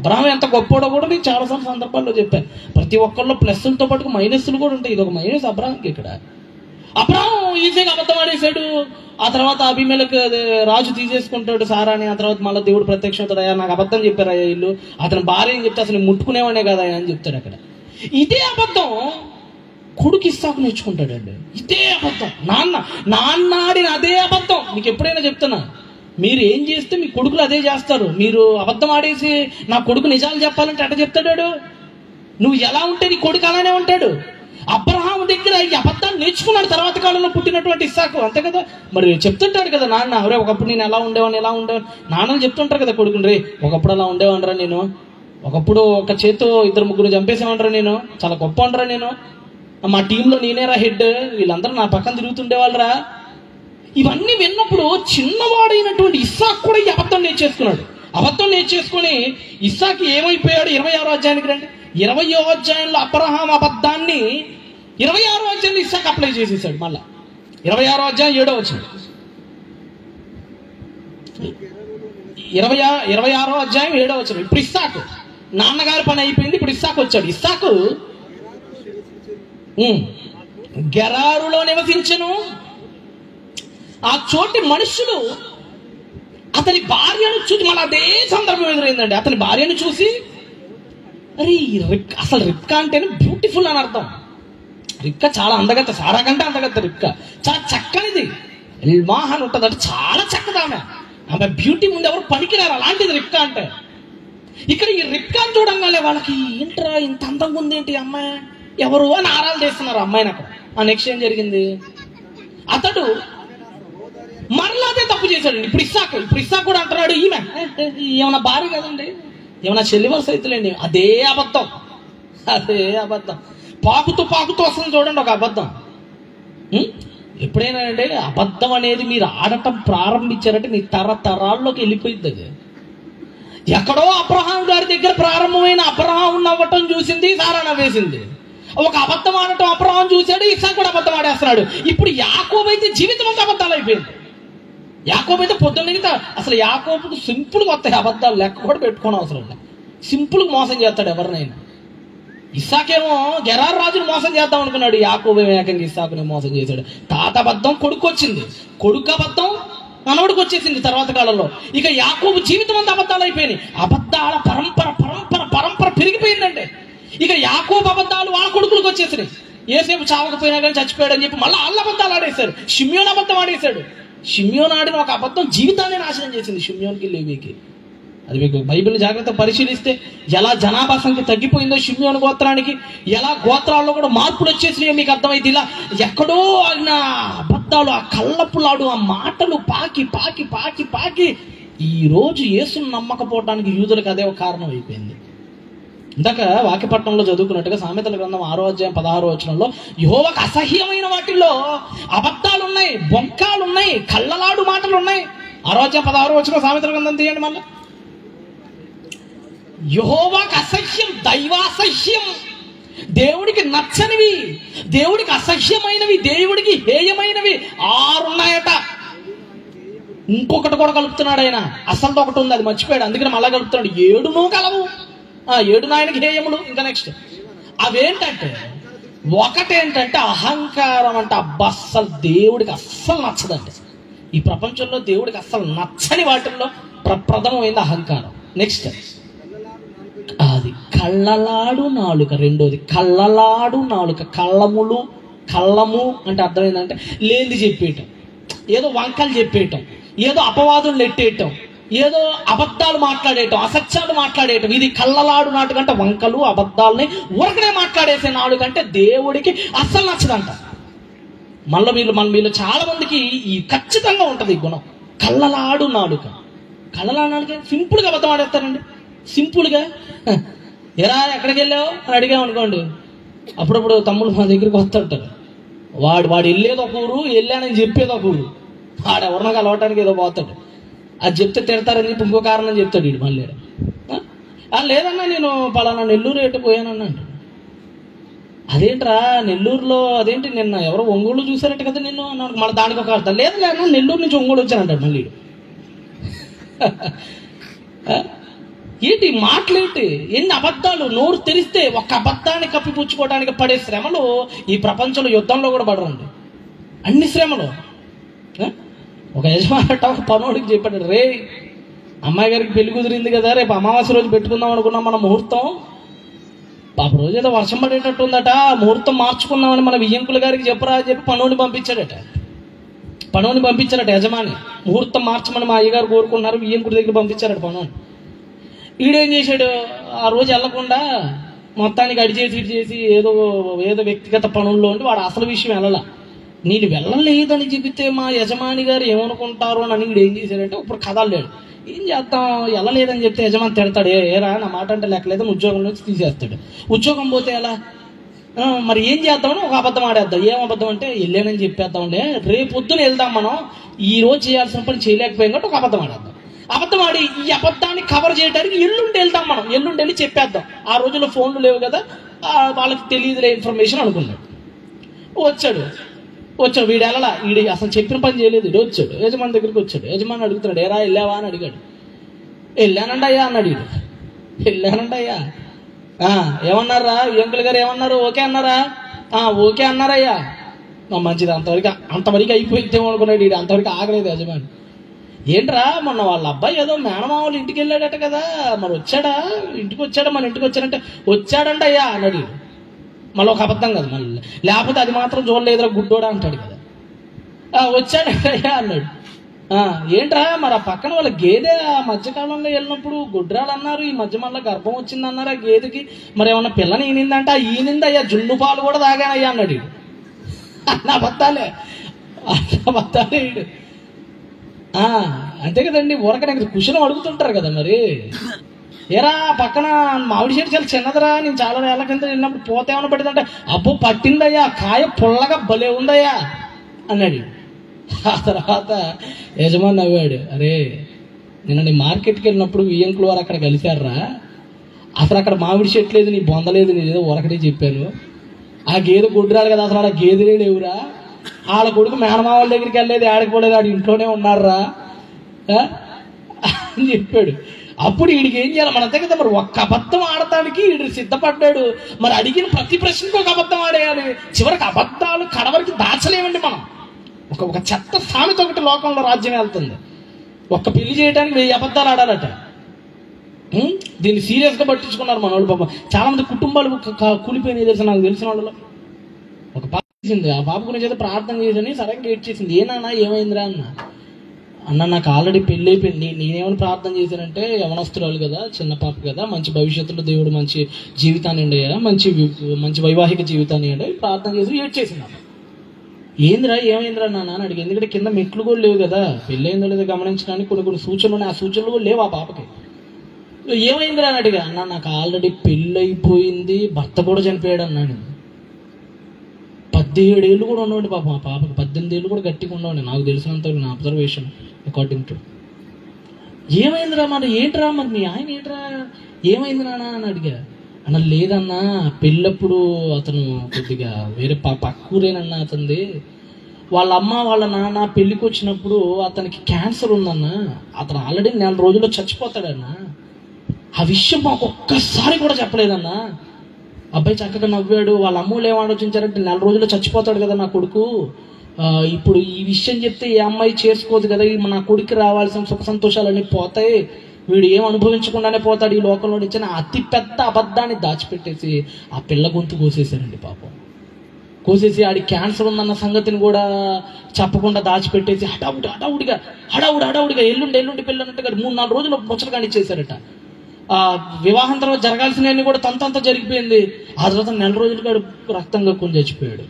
అబ్రహాం ఎంత గొప్పోడో కూడా నేను చాలాసార్లు సందర్భాల్లో చెప్పాను. ప్రతి ఒక్కళ్ళు ప్లస్లతో పాటు మైనస్లు కూడా ఉంటాయి. ఇది ఒక మైనస్ అబ్రహాంకి. ఇక్కడ అబ్రహాం ఈజీగా అబద్ధం ఆడేశాడు. ఆ తర్వాత అబీమెలెకు రాజు తీసేసుకుంటాడు సారాని. ఆ తర్వాత మళ్ళీ దేవుడు ప్రత్యక్షమవుతాడు, నాకు అబద్ధం చెప్పారయ్యా వీళ్ళు, అతను భార్య అని చెప్తే అసలు ముట్టుకునేవాడే కదా అని చెప్తాడు అక్కడ. ఇదే అబద్ధం కొడుకు ఇస్సాకు నేర్చుకుంటాడండి. ఇదే అబద్ధం నాన్న ఆడిన అదే అబద్ధం. మీకు ఎప్పుడైనా చెప్తున్నా, మీరు ఏం చేస్తే మీ కొడుకులు అదే చేస్తారు. మీరు అబద్ధం ఆడేసి నా కొడుకు నిజాలు చెప్పాలంటే అట్ట చెప్తాడు. నువ్వు ఎలా ఉంటే నీ కొడుకు అలానే ఉంటాడు. అబ్రహాము దగ్గర ఈ అబద్ధాన్ని నేర్చుకున్నాడు తర్వాత కాలంలో పుట్టినటువంటి ఇస్సాకు, అంతే కదా. మరి చెప్తుంటాడు కదా నాన్న, అవరే ఒకప్పుడు నేను ఎలా ఉండేవాడిని ఎలా ఉండేవాడిని. నాన్నలు చెప్తుంటారు కదా కొడుకుని, రే ఒకప్పుడు అలా ఉండేవాడిరా నేను, ఒకప్పుడు ఒక చేత్తో 2-3 చంపేసేవాడిరా నేను, చాలా గొప్ప ఉండరా నేను, మా టీంలో నేనేరా హెడ్, వీళ్ళందరూ నా పక్కన తిరుగుతుండేవాళ్ళరా. ఇవన్నీ విన్నప్పుడు చిన్నవాడైనటువంటి ఇస్సాకు కూడా ఈ అబద్ధం నేర్చేసుకున్నాడు. అబద్ధం నేర్చేసుకుని ఇస్సాకు ఏమైపోయాడు? 26వ అధ్యాయానికి రండి. 20వ అధ్యాయంలో అబ్రహాం అబద్ధాన్ని 26వ అధ్యాయంలో ఇస్సాకు అప్లై చేసేసాడు. మళ్ళా 26వ అధ్యాయం 7వ వచనం, 26వ అధ్యాయం 7వ వచనం. ఇప్పుడు ఇస్సాకు నాన్నగారి పని అయిపోయింది, ఇప్పుడు ఇస్సాకు వచ్చాడు. ఇస్సాకు గెరారులో నివసించెను. ఆ చోటి మనుషులు అతని భార్యను చూసి, మళ్ళీ అదే సందర్భం ఎదురైందండి. అతని భార్యను చూసి, అరే అసలు రిబ్కా అంటేనే బ్యూటిఫుల్ అని అర్థం. రిబ్కా చాలా అందగత్త, సారా కంటే అందగత్త. రిబ్కా చాలా చక్కనిది, ఎల్మాహన్ ఉంటుంది అంటే చాలా చక్కది ఆమె. ఆమె బ్యూటీ ముందు ఎవరు పనికిరారు, అలాంటిది రిబ్కా అంటే. ఇక్కడ ఈ రిబ్కాని చూడంగానే వాళ్ళకి ఏంట్రా ఇంత అందంగా ఉంది ఏంటి అమ్మాయి, ఎవరు అని ఆరాలు చేస్తున్నారు అమ్మాయిని. అక్కడ ఆ నెక్స్ట్ ఏం జరిగింది? అతడు మరలా అదే తప్పు చేశాడు. ఇప్పుడు ఇస్సాకు కూడా అంటున్నాడు, ఈమె ఏమన్నా భార్య కదండి, ఏమన్నా చెల్లివలస అవుతులేండి. అదే అబద్ధం. పాకుతూ వస్తుంది చూడండి ఒక అబద్ధం. ఎప్పుడైనా అంటే అబద్ధం అనేది మీరు ఆడటం ప్రారంభించారంటే మీ తరతరాల్లోకి వెళ్ళిపోయింది. అది ఎక్కడో అబ్రహాం గారి దగ్గర ప్రారంభమైన అబ్రహాం నవ్వటం చూసింది సారా నవ్వేసింది. ఒక అబద్ధం ఆడటం అబ్రహాం చూశాడు, ఇస్సాకు కూడా అబద్ధం ఆడేస్తున్నాడు. ఇప్పుడు యాకోబు అయితే జీవితం అంతా అబద్ధాలు అయిపోయింది. యాకోబు అయితే పొద్దున్న అసలు యాకోబుకు సింపుల్గా వస్తాయి అబద్ధాలు, లెక్క కూడా పెట్టుకోవడం అవసరం లేదు. సింపుల్గా మోసం చేస్తాడు ఎవరినైనా. ఇస్సాకేమో గెరారు రాజును మోసం చేద్దాం అనుకున్నాడు, యాకోబు ఏకంగా ఇస్సాకుని మోసం చేశాడు. తాత అబద్ధం కొడుకు వచ్చింది, కొడుకు అబద్ధం మనవడికి వచ్చేసింది తర్వాత కాలంలో. ఇక యాకోబు జీవితం అంతా అబద్ధాలు అయిపోయినాయి. అబద్ధాల పరంపర పెరిగిపోయిందంటే ఇక యాకోబు అబద్ధాలు వాళ్ళ కొడుకులకు వచ్చేసినాయి. ఏసేపు చావకపోయినా కానీ చచ్చిపోయాడు అని చెప్పి మళ్ళీ వాళ్ళ అబద్ధాలు ఆడేశారు. షిమ్యోన్ అబద్ధం ఆడేశాడు. షిమ్యోన్ ఆడిన ఒక అబద్ధం జీవితాన్ని నాశనం చేసింది షిమ్యోన్కి, లేవీకి. అది మీకు బైబిల్ జాగ్రత్త పరిశీలిస్తే ఎలా జనాభా సంఖ్య తగ్గిపోయిందో షిమ్యోను గోత్రానికి, ఎలా గోత్రాల్లో కూడా మార్పులు వచ్చేసినాయో మీకు అర్థమైంది. ఇలా ఎక్కడో ఆయన అబద్ధాలు, ఆ కళ్ళపులాడు, ఆ మాటలు పాకి ఈ రోజు యేసును నమ్మకపోవడానికి యూదులకు అదే ఒక కారణం అయిపోయింది. ఇందాక వాక్యపట్నంలో చదువుకున్నట్టుగా సామెతల గ్రంథం 6వ అధ్యాయం 16వ వచనంలో యెహోవాకు అసహ్యమైన వాటిల్లో అబద్ధాలు ఉన్నాయి, బొంకాలు ఉన్నాయి, కళ్ళలాడు మాటలు ఉన్నాయి. 6వ అధ్యాయం 16వ వచనం సామెతల గ్రంథం తీయండి మళ్ళీ. యెహోవాకు అసహ్యం, దైవాసహ్యం, దేవుడికి నచ్చనివి, దేవుడికి అసహ్యమైనవి, దేవుడికి హేయమైనవి 6 ఉన్నాయట. ఇంకొకటి కూడా కలుపుతున్నాడు ఆయన. అసలు ఒకటి ఉంది, అది మర్చిపోయాడు, అందుకని మళ్ళా కలుపుతున్నాడు. 7 కలవు, 7 ఆయనకి హేయములు. ఇంకా నెక్స్ట్ అవేంటంటే, ఒకటేంటంటే అహంకారం అంట. అస్సలు దేవుడికి అస్సలు నచ్చదండి. ఈ ప్రపంచంలో దేవుడికి అస్సలు నచ్చని వాటిల్లో ప్రథమమైంది అహంకారం. నెక్స్ట్ అది కళ్ళలాడు నాలుక. రెండోది కళ్ళలాడు నాలుక. కళ్ళము అంటే అర్థం ఏంటంటే లేనిది చెప్పేయటం, ఏదో వంకలు చెప్పేయటం, ఏదో అపవాదులు నెట్టేయటం, ఏదో అబద్ధాలు మాట్లాడేయటం, అసత్యాలు మాట్లాడేయటం. ఇది కళ్ళలాడు నాటుకంటే వంకలు అబద్ధాలని ఊరకనే మాట్లాడేసే నాలుకంటే దేవుడికి అస్సలు నచ్చదంట. మీలో చాలా మందికి ఈ ఖచ్చితంగా ఉంటుంది ఈ గుణం, కళ్ళలాడు నాలుక. కళ్ళలాడు నాలుక సింపుల్గా అబద్ధం ఆడేస్తారండి. సింపుల్గా ఎరా ఎక్కడికి వెళ్ళావు అని అడిగావు అనుకోండి, అప్పుడప్పుడు తమ్ముడు మా దగ్గరికి వస్తుంటారు. వాడు వెళ్ళేది ఒక ఊరు, వెళ్ళానని చెప్పేది ఒక ఊరు. వాడు ఎవరినో కలవటానికి ఏదో పోతాడు, అది చెప్తే తిడతారని చెప్పి ఇంకో కారణం చెప్తాడు వీడు. మళ్ళీ లేదన్నా నేను పలానా నెల్లూరు ఎటు పోయానన్నా అంటాడు. అదేంట్రా నెల్లూరులో, అదేంటి నిన్న ఎవరో ఒంగోలు చూసారట కదా నిన్ను అన్నాడు. మళ్ళీ దానికి ఒక అర్థం, లేదు నెల్లూరు నుంచి ఒంగోలు వచ్చానంటాడు మళ్ళీ. ఏంటి మాటలేంటి, ఎన్ని అబద్ధాలు. నోరు తెరిస్తే ఒక అబద్ధాన్ని కప్పిపుచ్చుకోవడానికి పడే శ్రమలు ఈ ప్రపంచంలో యుద్ధంలో కూడా పడరండి. అన్ని శ్రమలు. ఒక యజమానట ఒక పనోడికి చెప్పాడు, రే అమ్మాయి గారికి పెళ్లి కుదిరింది కదా, రేపు అమావాస్య రోజు పెట్టుకుందాం అనుకున్నాం మన ముహూర్తం. పాప రోజు ఏదో వర్షం పడేటట్టు ఉందట, ముహూర్తం మార్చుకున్నామని మన వియ్యంకుల గారికి చెప్పరా అని చెప్పి పనోడిని పంపించాడట. పనోని పంపించారట యజమాని. ముహూర్తం మార్చమని మా అయ్యగారు కోరుకున్నారు, వియ్యంకుడి దగ్గర పంపించారట పనోని. ఈడేం చేశాడు, ఆ రోజు వెళ్లకుండా మొత్తానికి అడిచేసి ఇటు చేసి ఏదో వ్యక్తిగత పనుల్లో ఉండి వాడు అసలు విషయం వెళ్ళాల. నేను వెళ్ళలేదని చెబితే మా యజమాని గారు ఏమనుకుంటారు అని వీడు ఏం చేశాడంటే ఇప్పుడు కదలలేడు. ఏం చేద్దాం, వెళ్ళలేదని చెప్తే యజమాని తిడతాడు, ఏరా నా మాట అంటే లెక్కలేదని ఉద్యోగం నుంచి తీసేస్తాడు. ఉద్యోగం పోతే ఎలా, మరి ఏం చేద్దామని ఒక అబద్ధం ఆడేద్దాం. ఏం అబద్ధం అంటే వెళ్ళానని చెప్పేద్దాంలే, రేపు పొద్దున వెళ్దాం, మనం ఈ రోజు చేయాల్సిన పని చేయలేకపోయాం కాబట్టి ఒక అబద్ధం ఆడేద్దాం. అబద్ధం ఆడి ఈ అబద్ధాన్ని కవర్ చేయడానికి ఎల్లుండి వెళ్దాం, మనం ఎల్లుండి వెళ్ళి చెప్పేద్దాం. ఆ రోజుల్లో ఫోన్లు లేవు కదా, వాళ్ళకి తెలియదులే ఇన్ఫర్మేషన్ అనుకున్నాడు. వచ్చాడు వీడు వెళ్ళలా, వీడు అసలు చెప్పిన పని చేయలేదు. వీడు వచ్చాడు యజమాని దగ్గరికి వచ్చాడు. యజమాని అడుగుతున్నాడు, ఏరా వెళ్ళావా అని అడిగాడు. వెళ్ళానండి అయ్యా అన్నాడు వీడు. వెళ్ళానండి అయ్యా, ఏమన్నారా అంకుల్ గారు, ఏమన్నారు, ఓకే అన్నారా? ఓకే అన్నారయ్యా. మంచిది, అంతవరకు అయిపోయిద్దేమో అనుకున్నాడు వీడు. అంతవరకు ఆగలేదు యజమాని. ఏంట్రా మొన్న వాళ్ళ అబ్బాయి ఏదో మేనమామూలు ఇంటికి వెళ్ళాడట కదా, మరి వచ్చాడా, ఇంటికి వచ్చాడా, మన ఇంటికి వచ్చాడంటే వచ్చాడంట అయ్యా అన్నాడు వీడు. మళ్ళీ ఒక అబద్ధం కదా, మళ్ళీ లేకపోతే అది మాత్రం చూడలేదురా గుడ్డోడా అంటాడు కదా. వచ్చాడంట అయ్యా అన్నాడు. ఏంట్రా మరి ఆ పక్కన వాళ్ళ గేదె ఆ మధ్యకాలంలో వెళ్ళినప్పుడు గుడ్రాలు అన్నారు, ఈ మధ్య మళ్ళీ గర్భం వచ్చింది అన్నారు ఆ గేదెకి, మరి ఏమన్నా పిల్లని ఈనిందంట, ఈనింది అయ్యా, జున్ను పాలు కూడా తాగానయ్యా అన్నాడు వీడు. అబద్ధాలే వీడు. అంతే కదండి, ఊరకడానికి కుషలం అడుగుతుంటారు కదా. మరి ఏరా పక్కన మామిడి చెట్టు చాలా చిన్నదిరా, నేను చాలా ఏళ్ళ కింద వెళ్ళినప్పుడు పోతే ఏమన్నా పట్టిందంటే, అబ్బో పట్టిందయ్యా, కాయ పుల్లగా భలే ఉందయ్యా అన్నాడు. ఆ తర్వాత యజమాని నవ్వాడు, అరే నిన్న మార్కెట్కి వెళ్ళినప్పుడు వియ్యంకులు వారు అక్కడ కలిశారా, అసలు అక్కడ మామిడి చెట్టు లేదు, నీ బొందలేదు, నేను ఏదో ఊరకటే చెప్పాను. ఆ గేదె గుడ్రాలు కదా, అసలు ఆడ గేదెలే లేవురా, వాళ్ళ కొడుకు మేనమావల దగ్గరికి వెళ్ళలేదు, ఆడకపోలేదు, ఆడు ఇంట్లోనే ఉన్నారా అని చెప్పాడు. అప్పుడు వీడికి ఏం చేయాలి, మన అంతే కదా, మరి ఒక్క అబద్ధం ఆడటానికి వీడు సిద్ధపడ్డాడు. మరి అడిగిన ప్రతి ప్రశ్నకు ఒక అబద్ధం ఆడేయాలి. చివరికి అబద్ధాలు కడవరికి దాచలేమండి మనం. ఒక చెత్త సామెత ఒకటి లోకంలో రాజ్యం వెళ్తుంది, ఒక్క పెళ్లి చేయడానికి 1000 అబద్ధాలు ఆడాలట. దీన్ని సీరియస్గా పట్టించుకున్నారు మన వాళ్ళు. పాపం చాలా మంది కుటుంబాలు కూలిపోయినాయి తెలుసు, నాకు తెలిసిన వాళ్ళలో. ఒక పాప చేసింది, ఆ పాప గురించి అయితే ప్రార్థన చేసి సడన్గా ఏడ్చేసింది. ఏనా ఏమైందిరా అన్న నాకు ఆల్రెడీ పెళ్ళి అయిపోయింది. నేనేమని ప్రార్థన చేశానంటే, యవనస్తురాలు కదా, చిన్న పాప కదా, మంచి భవిష్యత్తులో దేవుడు మంచి జీవితాన్ని ఉండేయా, మంచి వైవాహిక జీవితాన్ని ఉండే ప్రార్థన చేసి ఏడ్చేసింది. ఏందిరా ఏమైందిరా నాన్న అని అడిగి, ఎందుకంటే కింద మెట్లు కూడా లేవు కదా, పెళ్ళి అయిందో లేదో గమనించడానికి కొన్ని సూచనలు ఉన్నాయి. ఆ సూచనలు కూడా లేవు ఆ పాపకి. ఏమైందిరా అని అడిగా. అన్న నాకు ఆల్రెడీ పెళ్ళి అయిపోయింది, భర్త కూడా చనిపోయాడు అన్నాడు. 17 ఏళ్ళు కూడా ఉండవండి పాపం ఆ పాపకి, 18 ఏళ్ళు కూడా గట్టిగా ఉండవండి నాకు తెలిసినంత నా అబ్జర్వేషన్ అకార్డింగ్ టు. ఏమైందిరా మరి, ఏంట్రా మరి మీ ఆయన ఏంట్రా, ఏమైంది నాన్న అని అడిగా. అన్న లేదన్నా, పెళ్ళప్పుడు అతను కొద్దిగా వేరే పక్కూరేనన్నా అతనిది, వాళ్ళ అమ్మ వాళ్ళ నాన్న పెళ్ళికి వచ్చినప్పుడు అతనికి క్యాన్సర్ ఉందన్న, అతను ఆల్రెడీ 4 రోజుల్లో చచ్చిపోతాడన్నా. ఆ విషయం మాకు ఒక్కసారి కూడా చెప్పలేదన్నా. అబ్బాయి చక్కగా నవ్వాడు. వాళ్ళ అమ్మలు ఏం ఆలోచించారంటే 4 రోజుల్లో చచ్చిపోతాడు కదా నా కొడుకు, ఇప్పుడు ఈ విషయం చెప్తే ఈ అమ్మాయి చేసుకోదు కదా, నా కొడుకు రావాల్సిన సుఖ సంతోషాలన్నీ పోతాయి, వీడు ఏం అనుభవించకుండానే పోతాడు ఈ లోకంలో నుంచి. అతి పెద్ద అబద్ధాన్ని దాచిపెట్టేసి ఆ పిల్ల గొంతు కోసేశారండి పాపం. కోసేసి ఆడి క్యాన్సర్ ఉందన్న సంగతిని కూడా చెప్పకుండా దాచిపెట్టేసి హడావుడిగా ఎల్లుండి పిల్ల అన్నట్టుగా 3-4 రోజులు ముచ్చట కానిచ్చేశారట. వివాహం తర్వాత జరగాల్సినవన్నీ కూడా తంతంతా జరిగిపోయింది. ఆ తర్వాత 4 రోజులుగా రక్తం కక్కుని చచ్చిపోయాడు.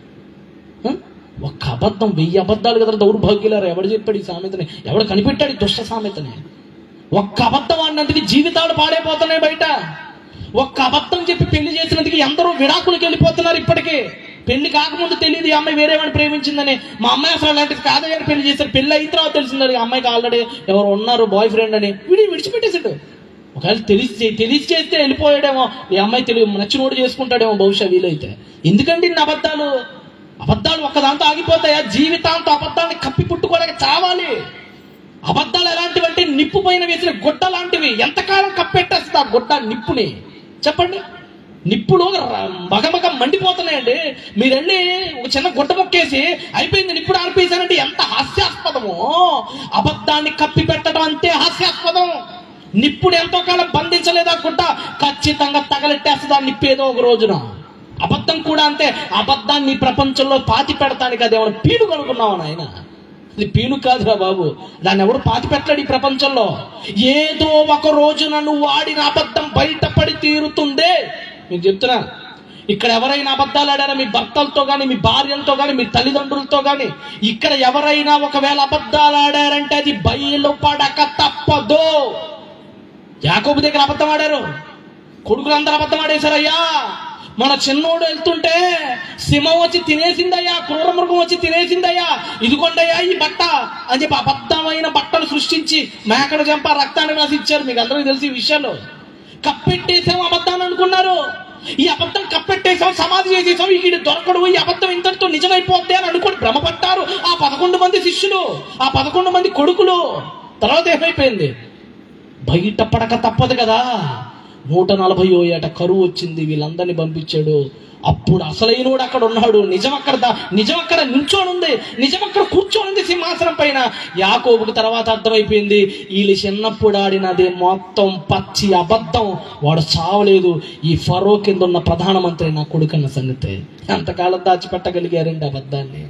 ఒక్క అబద్ధం, 1000 అబద్ధాలు కదా దౌర్భాగ్యులారు. ఎవడు చెప్పాడు ఈ సామెతని, ఎవడు కనిపెట్టాడు ఈ దుష్ట సామెతని? ఒక్క అబద్ధం ఆడినందుకు జీవితాలు పాడైపోతున్నాయి బయట. ఒక్క అబద్ధం చెప్పి పెళ్లి చేసినందుకు ఎందరో విడాకులకు వెళ్ళిపోతున్నారు. ఇప్పటికే పెళ్లి కాకముందు తెలియదు ఈ అమ్మాయి వేరే వాడిని ప్రేమించిందని. మా అమ్మాయి అసలు అలాంటిది కాదని పెళ్లి చేశారు. పెళ్లి అయిన తర్వాత తెలిసింది ఈ అమ్మాయికి ఆల్రెడీ ఎవరు ఉన్నారు బాయ్ ఫ్రెండ్ అని. విడిచిపెట్టేసాడు. ఒకవేళ తెలిసి చేస్తే వెళ్ళిపోయాడేమో, ఈ అమ్మాయి నచ్చినోడు చేసుకుంటాడేమో బహుశా వీలైతే. ఎందుకంటే ఇన్ని అబద్ధాలు ఒక్కదాంతో ఆగిపోతాయా? జీవితాంతో అబద్ధాన్ని కప్పి పుట్టుకోలేక చావాలి. అబద్ధాలు ఎలాంటివి అంటే నిప్పు పైన వేసిన గుడ్డ లాంటివి. ఎంతకాలం కప్పెట్టేస్తా గుడ్డ నిప్పుని చెప్పండి. నిప్పులు మగమగ మండిపోతున్నాయండి. మీరు వెళ్ళి ఒక చిన్న గుడ్డ మొక్కేసి అయిపోయింది నిప్పుడు ఆర్పేశానంటే ఎంత హాస్యాస్పదమో. అబద్ధాన్ని కప్పి పెట్టడం అంతే హాస్యాస్పదం. నిప్పుడు ఎంతో కాలం బంధించలేదా గుడ్డ, ఖచ్చితంగా తగలెట్టేస్తుందా నిప్పేదో ఒక రోజున. అబద్ధం కూడా అంతే. అబద్ధాన్ని ప్రపంచంలో పాతి పెడతానికి అదేమన్నా పీడు కనుక్కున్నావు నాయన. ఇది పీను కాదురా బాబు, దాన్ని ఎవరు పాతి పెట్టలేడు ఈ ప్రపంచంలో. ఏదో ఒక రోజున నువ్వు ఆడిన అబద్ధం బయటపడి తీరుతుందే. మీకు చెప్తున్నా, ఇక్కడ ఎవరైనా అబద్ధాలు ఆడారా మీ భర్తలతో కానీ, మీ భార్యలతో కానీ, మీ తల్లిదండ్రులతో కానీ, ఇక్కడ ఎవరైనా ఒకవేళ అబద్ధాలు ఆడారంటే అది బయలుపడక తప్పదు. యాకోబు దగ్గర అబద్ధం ఆడారు, కొడుకులందరూ అబద్ధం ఆడేశారయ్యా. మన చిన్నోడు వెళ్తుంటే సింహం వచ్చి తినేసిందయ్యా, క్రూర మృగం వచ్చి తినేసిందయ్యా, ఇదిగొండయ్యా ఈ బట్ట అని చెప్పి అబద్ధమైన బట్టలు సృష్టించి మేకడ జంప రక్తాన్ని రాసి ఇచ్చారు. మీకు అందరికీ తెలిసి ఈ విషయాలు. కప్పెట్టేసాం అబద్ధాన్ని అనుకున్నారు. ఈ అబద్ధం కప్పెట్టేసాం, సమాధి చేసేసాం, వీడు దొరకడు, ఈ అబద్ధం ఇంతటితో నిజమైపోద్ది అని అనుకుని భ్రమపడ్డారు ఆ 11 మంది శిష్యులు, ఆ 11 మంది కొడుకులు. తర్వాత ఏమైపోయింది? బయటపడక తప్పదు కదా. 140 ఏట కరువు వచ్చింది, వీళ్ళందరినీ పంపించాడు. అప్పుడు అసలైనోడు అక్కడ ఉన్నాడు. నిజం అక్కడ నిల్చొని ఉంది, నిజం అక్కడ కూర్చొని ఉంది సింహాసనం పైన. యాకోబుకి తర్వాత అర్థమైపోయింది, వీళ్ళు చిన్నప్పుడు ఆడినది మొత్తం పచ్చి అబద్ధం, వాడు చావలేదు, ఈ ఫరో కింద ఉన్న ప్రధానమంత్రి నా కొడుకన్న సంగతి. ఎంతకాలం దాచిపెట్టగలిగారండి అబద్ధాన్ని.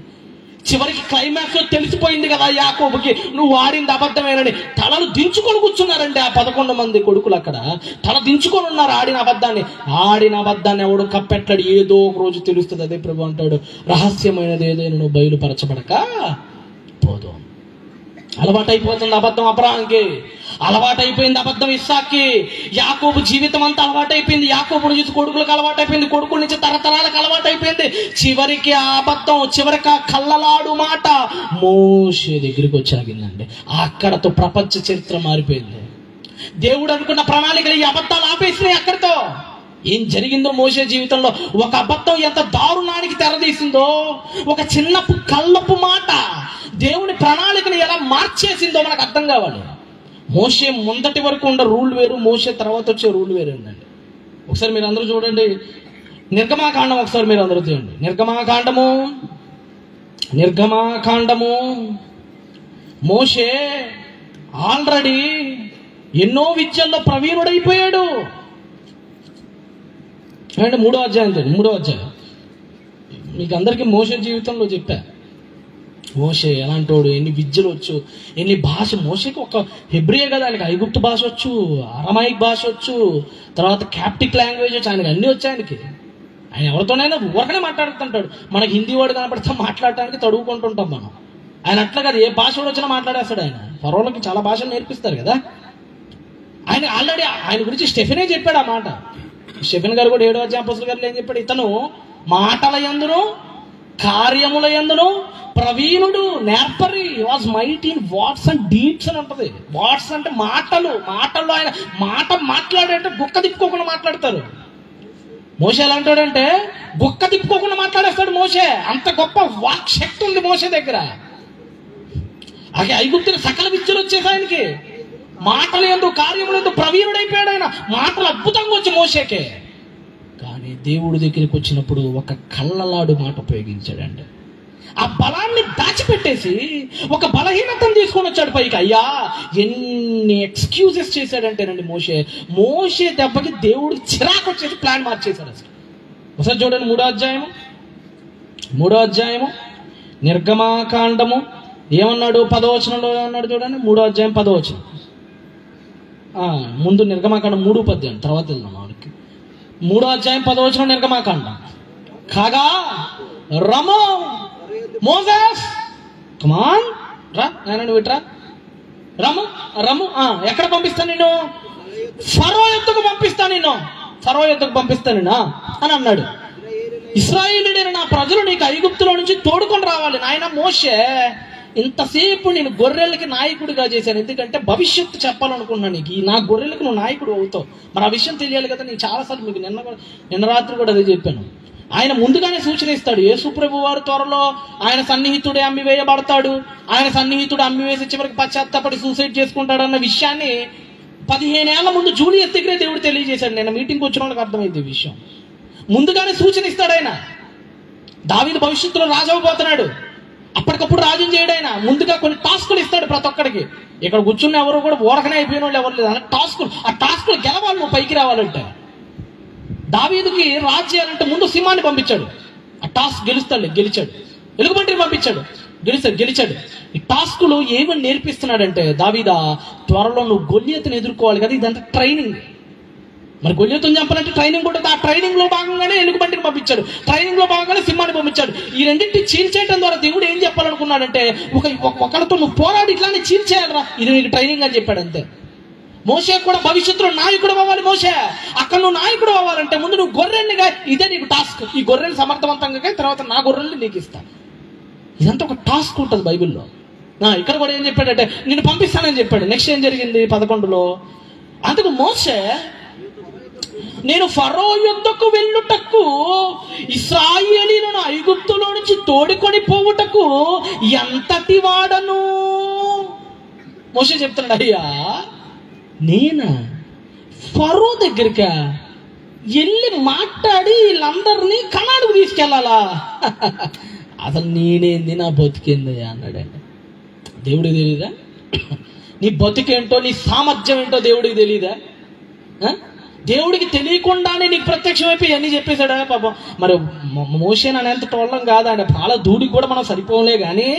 చివరికి క్లైమాక్స్ లో తెలిసిపోయింది కదా యాకోబుకి, నువ్వు ఆడింది అబద్ధమేనని. తలలు దించుకొని కూర్చున్నారండి ఆ 11 మంది కొడుకులు. అక్కడ తల దించుకొని ఉన్నారు ఆడిన అబద్ధాన్ని ఎవడు కప్పెట్టాడు. ఏదో ఒక రోజు తెలుస్తుంది. అదే ప్రభు అంటాడు, రహస్యమైనది ఏదైనా నువ్వు బయలుపరచబడక పోదు. అలవాటైపోతుంది అబద్ధం అబ్రాహాంకి, అలవాటైపోయింది అబద్ధం ఇస్సాక్కి. యాకోబు జీవితం అంతా అలవాటైపోయింది. యాకోబుని చూసి కొడుకులకు అలవాటైపోయింది, కొడుకుల నుంచి తరతరాలకు అలవాటైపోయింది. చివరికి ఆ అబద్ధం, చివరికి ఆ కళ్ళలాడు మాట మోషే దగ్గరికి వచ్చాగిందండి. అక్కడతో ప్రపంచ చరిత్ర మారిపోయింది. దేవుడు అనుకున్న ప్రణాళికలు ఈ అబద్ధాలు ఆపేసినాయి అక్కడితో. ఏం జరిగిందో మోషే జీవితంలో, ఒక అబద్ధం ఎంత దారుణానికి తెరదీసిందో, ఒక చిన్నపు కళ్ళపు మాట దేవుని ప్రణాళికను ఎలా మార్చేసిందో మనకు అర్థం కావాలి. మోషే ముందటి వరకు ఉన్న రూల్ వేరు, మోషే తర్వాత వచ్చే రూల్ వేరు అండి. ఒకసారి మీరు అందరూ చూడండి నిర్గమాకాండం, ఒకసారి మీరు అందరూ చూడండి నిర్గమాకాండము. మోషే ఆల్రెడీ ఎన్నో విద్యల్లో ప్రవీణుడైపోయాడు. అండ్ 3వ అధ్యాయం మీకు అందరికీ మోషే జీవితంలో చెప్పా. మోషే ఎలాంటోడు, ఎన్ని విద్యలు వచ్చు, ఎన్ని భాష. మోషేకి ఒక హెబ్రియే కదా, ఆయనకి ఐగుప్తు భాష వచ్చు, అరమాయిక్ భాష వచ్చు, తర్వాత క్యాప్టిక్ లాంగ్వేజ్ వచ్చు, ఆయనకి అన్నీ వచ్చాయి. ఆయన ఎవరితోనైనా ఊరకనే మాట్లాడుతుంటాడు. మనకి హిందీ వాడు కనపడితే మాట్లాడటానికి తడువుకుంటుంటాం మనం. ఆయన అట్లా కదా, ఏ భాష వాడు వచ్చినా మాట్లాడేస్తాడు. ఆయన ఫరోలకి చాలా భాషలు నేర్పిస్తారు కదా. ఆయన ఆల్రెడీ ఆయన గురించి స్టెఫెనే చెప్పాడు ఆ మాట. స్టెఫెన్ గారు కూడా 7వ అధ్యాయం అపోస్తలుల గారిలో ఏం చెప్పాడు? ఇతను మాటల యందును కార్యముల యందును ప్రవీణుడు, నేర్పరి, was mighty in words and deeds అని ఉంటుంది. వాట్స్ అంటే మాటల్లో ఆయన మాట మాట్లాడేంటే గుక్క తిప్పుకోకుండా మాట్లాడతారు. మోషే ఎలాంటాడంటే గుక్క తిప్పుకోకుండా మాట్లాడేస్తాడు మోషే. అంత గొప్ప వాక్ శక్తి ఉంది మోషే దగ్గర. అలాగే ఐగుప్తుని సకల విద్యలు వచ్చేసి ఆయనకి. మాటలు ఎందు కార్యములు ఎందు ప్రవీణుడైపోయాడు ఆయన. మాటలు అద్భుతంగా వచ్చి మోషేకే. కానీ దేవుడి దగ్గరికి వచ్చినప్పుడు ఒక కళ్ళలాడు మాట ఉపయోగించాడండి. ఆ బలాన్ని దాచిపెట్టేసి ఒక బలహీనతను తీసుకొని వచ్చాడు పైకి. అయ్యా ఎన్ని ఎక్స్క్యూజెస్ చేశాడంటేనండి మోషే దెబ్బకి దేవుడు చిరాకు వచ్చేసి ప్లాన్ మార్చేశాడు అసలు. ఒకసారి చూడండి 3వ అధ్యాయము నిర్గమాకాండము ఏమన్నాడు? 10వ వచనంలో ఏమన్నాడు చూడండి. 3వ అధ్యాయం 10వ వచనం. ముందు నిర్గమాకాండం 3:10 తర్వాత వెళ్దాం వాడికి. 3వ అధ్యాయం 10వ వచనం నిర్గమాకాండం. కాగా రమో మోసెస్, కమాన్ రా నాయన విట్రా, రము ఎక్కడ పంపిస్తా నేను? ఫరో యొద్దకు పంపిస్తా నేను, ఫరో యొద్దకు పంపిస్తా నేను అని అన్నాడు. ఇశ్రాయేలీయుడైన నా ప్రజలు నీకు ఐగుప్తులో నుంచి తోడుకొని రావాలి. నాయన మోషే, ఇంతసేపు నేను గొర్రెలకి నాయకుడిగా చేశాను, ఎందుకంటే భవిష్యత్తు చెప్పాలనుకున్నాను నీకు. నా గొర్రెలకు నువ్వు నాయకుడు అవుతావు. మరి ఆ విషయం తెలియాలి కదా. నేను చాలాసార్లు మీకు నిన్న రాత్రి కూడా అదే చెప్పాను. ఆయన ముందుగానే సూచన ఇస్తాడు. యేసు ప్రభు వారు త్వరలో ఆయన సన్నిహితుడే అమ్మివేయబడతాడు, ఆయన సన్నిహితుడు అమ్మివేసి చివరికి పశ్చాత్తాపడి సూసైడ్ చేసుకుంటాడు అన్న విషయాన్ని 15 ఏళ్ల ముందు జూలియస్ దగ్గరే దేవుడు తెలియజేశాడు. నేను మీటింగ్కి వచ్చిన వాళ్ళకి అర్థమైంది ఈ విషయం. ముందుగానే సూచన ఇస్తాడు ఆయన. దావీదు భవిష్యత్తులో రాజు అవ్వబోతున్నాడు, అప్పటికప్పుడు రాజుని చేయడు ఆయన. ముందుగా కొన్ని టాస్కులు ఇస్తాడు ప్రతి ఒక్కడికి. ఇక్కడ కూర్చున్న ఎవరు కూడా ఓరకనే అయిపోయిన వాళ్ళు ఎవరు లేదు. అలా టాస్కులు, ఆ టాస్కులు గెలవాలి, నువ్వు పైకి రావాలంటే. దావీదుకి రాజు చేయాలంటే ముందు సింహాన్ని పంపించాడు. ఆ టాస్క్ గెలిచాడు. ఎలుగుబంటిని పంపించాడు. గెలిచాడు. ఈ టాస్కులు ఏమని నేర్పిస్తున్నాడంటే, దావీదా త్వరలో నువ్వు గొల్లియతుని ఎదుర్కోవాలి కదా, ఇదంతా ట్రైనింగ్. మరి గొల్లియతుని చంపాలంటే ట్రైనింగ్ ఉంటుంది. ఆ ట్రైనింగ్ లో భాగంగానే ఎలుగుబంటిని పంపించాడు, ట్రైనింగ్ లో భాగంగానే సింహాన్ని పంపించాడు. ఈ రెండింటి చీల్చేయడం ద్వారా దేవుడు ఏం చెప్పాలనుకున్నాడంటే, ఒకరితో నువ్వు పోరాడి ఇట్లానే చీల్చేయాలరా, ఇది నీకు ట్రైనింగ్ అని చెప్పాడు అంతే. మోషే కూడా భవిష్యత్తులో నాయకుడు అవ్వాలి. మోషే అక్కడ నువ్వు నాయకుడు అవ్వాలంటే ముందు నువ్వు గొర్రెల్నిగా, ఇదే నీకు టాస్క్. ఈ గొర్రెలు సమర్థవంతంగా తర్వాత నా గొర్రెల్ని నీకు ఇస్తా. ఇదంతా ఒక టాస్క్ ఉంటుంది బైబిల్లో. ఇక్కడ కూడా ఏం చెప్పాడంటే, నేను పంపిస్తానని చెప్పాడు. నెక్స్ట్ ఏం జరిగింది 11లో, అందుకు మోషే నేను ఫరో యుద్ధకు వెళ్ళుటకు ఇశ్రాయేలీయులను ఐగుప్తులో నుంచి తోడుకొని పోవుటకు ఎంతటి వాడను. మోషే చెప్తున్నాడు, అయ్యా నేనా ఫరో దగ్గరికా వెళ్ళి మాట్లాడి వీళ్ళందరినీ కనాడుకు తీసుకెళ్ళాలా? అసలు నేనేంది, నా బతికేంది అన్నాడండి. దేవుడికి తెలీదా? నీ బతుకేంటో నీ సామర్థ్యం ఏంటో దేవుడికి తెలీదా? దేవుడికి తెలియకుండానే నీకు ప్రత్యక్షమైపోయి అన్నీ చెప్పేశాడా పాపం. మరి మోషే అనేంత టోళ్ళం కాదా ఆయన, పాల దూడికి కూడా మనం సరిపోలే. కానీ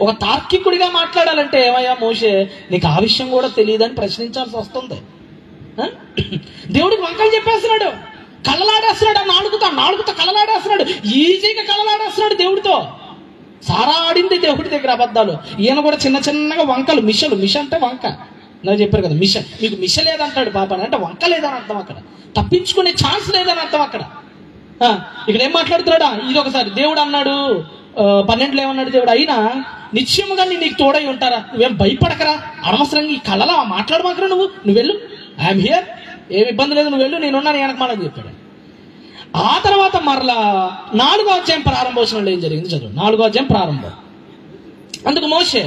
ఒక తార్కికుడిగా మాట్లాడాలంటే, ఏమయ్యా మోషే నీకు ఆ విషయం కూడా తెలియదని ప్రశ్నించాల్సి వస్తుంది. దేవుడికి వంకలు చెప్పేస్తున్నాడు, కళ్ళలాడేస్తున్నాడు. నాలుగుతో కళ్ళలాడేస్తున్నాడు, ఈజీగా కళ్ళలాడేస్తున్నాడు దేవుడితో. సారా ఆడింది దేవుడి దగ్గర అబద్ధాలు. ఈయన కూడా చిన్న చిన్నగా వంకలు, మిష అంటే వంక. నాకు చెప్పారు కదా, మీకు మిష లేదంటాడు పాపని, అంటే వంక లేదని అర్థం. అక్కడ తప్పించుకునే ఛాన్స్ లేదని అర్థం. అక్కడ ఇక్కడ ఏం మాట్లాడుతున్నాడా, ఇది ఒకసారి దేవుడు అన్నాడు 12లో ఏమన్నాడు దేవుడు, అయినా నిశ్చయముగా నీకు తోడై ఉంటారా, నువ్వేం భయపడకరా, అనవసరంగా ఈ కళలా మాట్లాడమాకరా, నువ్వు వెళ్ళు, ఐఎమ్ హియర్, ఏమి ఇబ్బంది లేదు, నువ్వు వెళ్ళు, నేనున్నాను వెనకమాలని చెప్పాడు. ఆ తర్వాత మరలా 4వ అధ్యాయం ప్రారంభోత్సవంలో ఏం జరిగింది చదువు. 4వ అధ్యాయం ప్రారంభం. అందుకు మోషే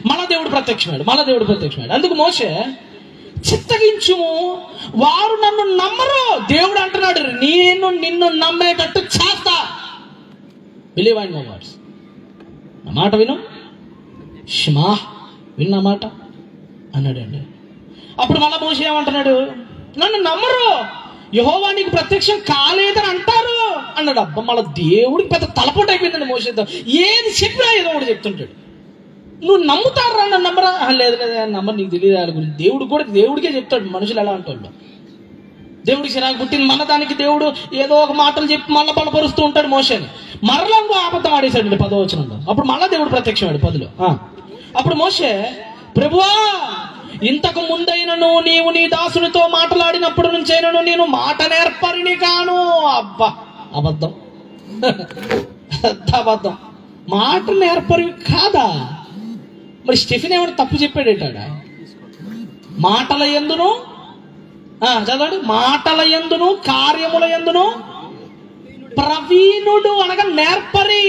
మళ్ళా దేవుడు ప్రత్యక్షమాడు. అందుకు మోషే చిత్తగించుము, వారు నన్ను నమ్మరు. దేవుడు అంటున్నాడు, నిన్ను నమ్మేటట్టు చేస్తా. Believe and no words. నా మాట విను, షమా విన్న మాట అన్నాడండి. అప్పుడు మళ్ళా మోషే ఏమంటున్నాడు, నన్ను నమ్మరు, యెహోవా నీకు ప్రత్యక్షం కాలేదని అంటారు అన్నాడు. అబ్బా, మళ్ళీ దేవుడికి పెద్ద తలపోటు అయిపోయిందండి మోషేతో. ఏది చెప్పినా ఏదో ఒకటి చెప్తుంటాడు. నువ్వు నమ్ముతారా, నన్ను నమ్మరా? లేదు నమ్మరు, నీకు తెలియదు వాళ్ళ గురించి. దేవుడికే చెప్తాడు మనుషులు ఎలా అంటాడు. దేవుడికి చిరాకు పుట్టింది మన దానికి దేవుడు ఏదో ఒక మాటలు చెప్పి మళ్ళీ బలపరుస్తూ ఉంటాడు మోషేని. మరలా అబద్ధం ఆడేశాడు 10వ వచనంలో. అప్పుడు మళ్ళా దేవుడు ప్రత్యక్షమాడు 10లో. అప్పుడు మోషే, ప్రభువా ఇంతకు ముందైనను నీవు నీ దాసునితో మాట్లాడినప్పుడు నుంచైనను నేను మాట నేర్పరిని కాను. అబ్బా, అబద్ధం మాట నేర్పరి కాదా? మరి స్టెఫెన్ ఏమైనా తప్పు చెప్పాడేటాడా? మాటల యందును చదవండి, మాటల యందును కార్యముల యందును ప్రవీణుడు అనగా నేర్పరి,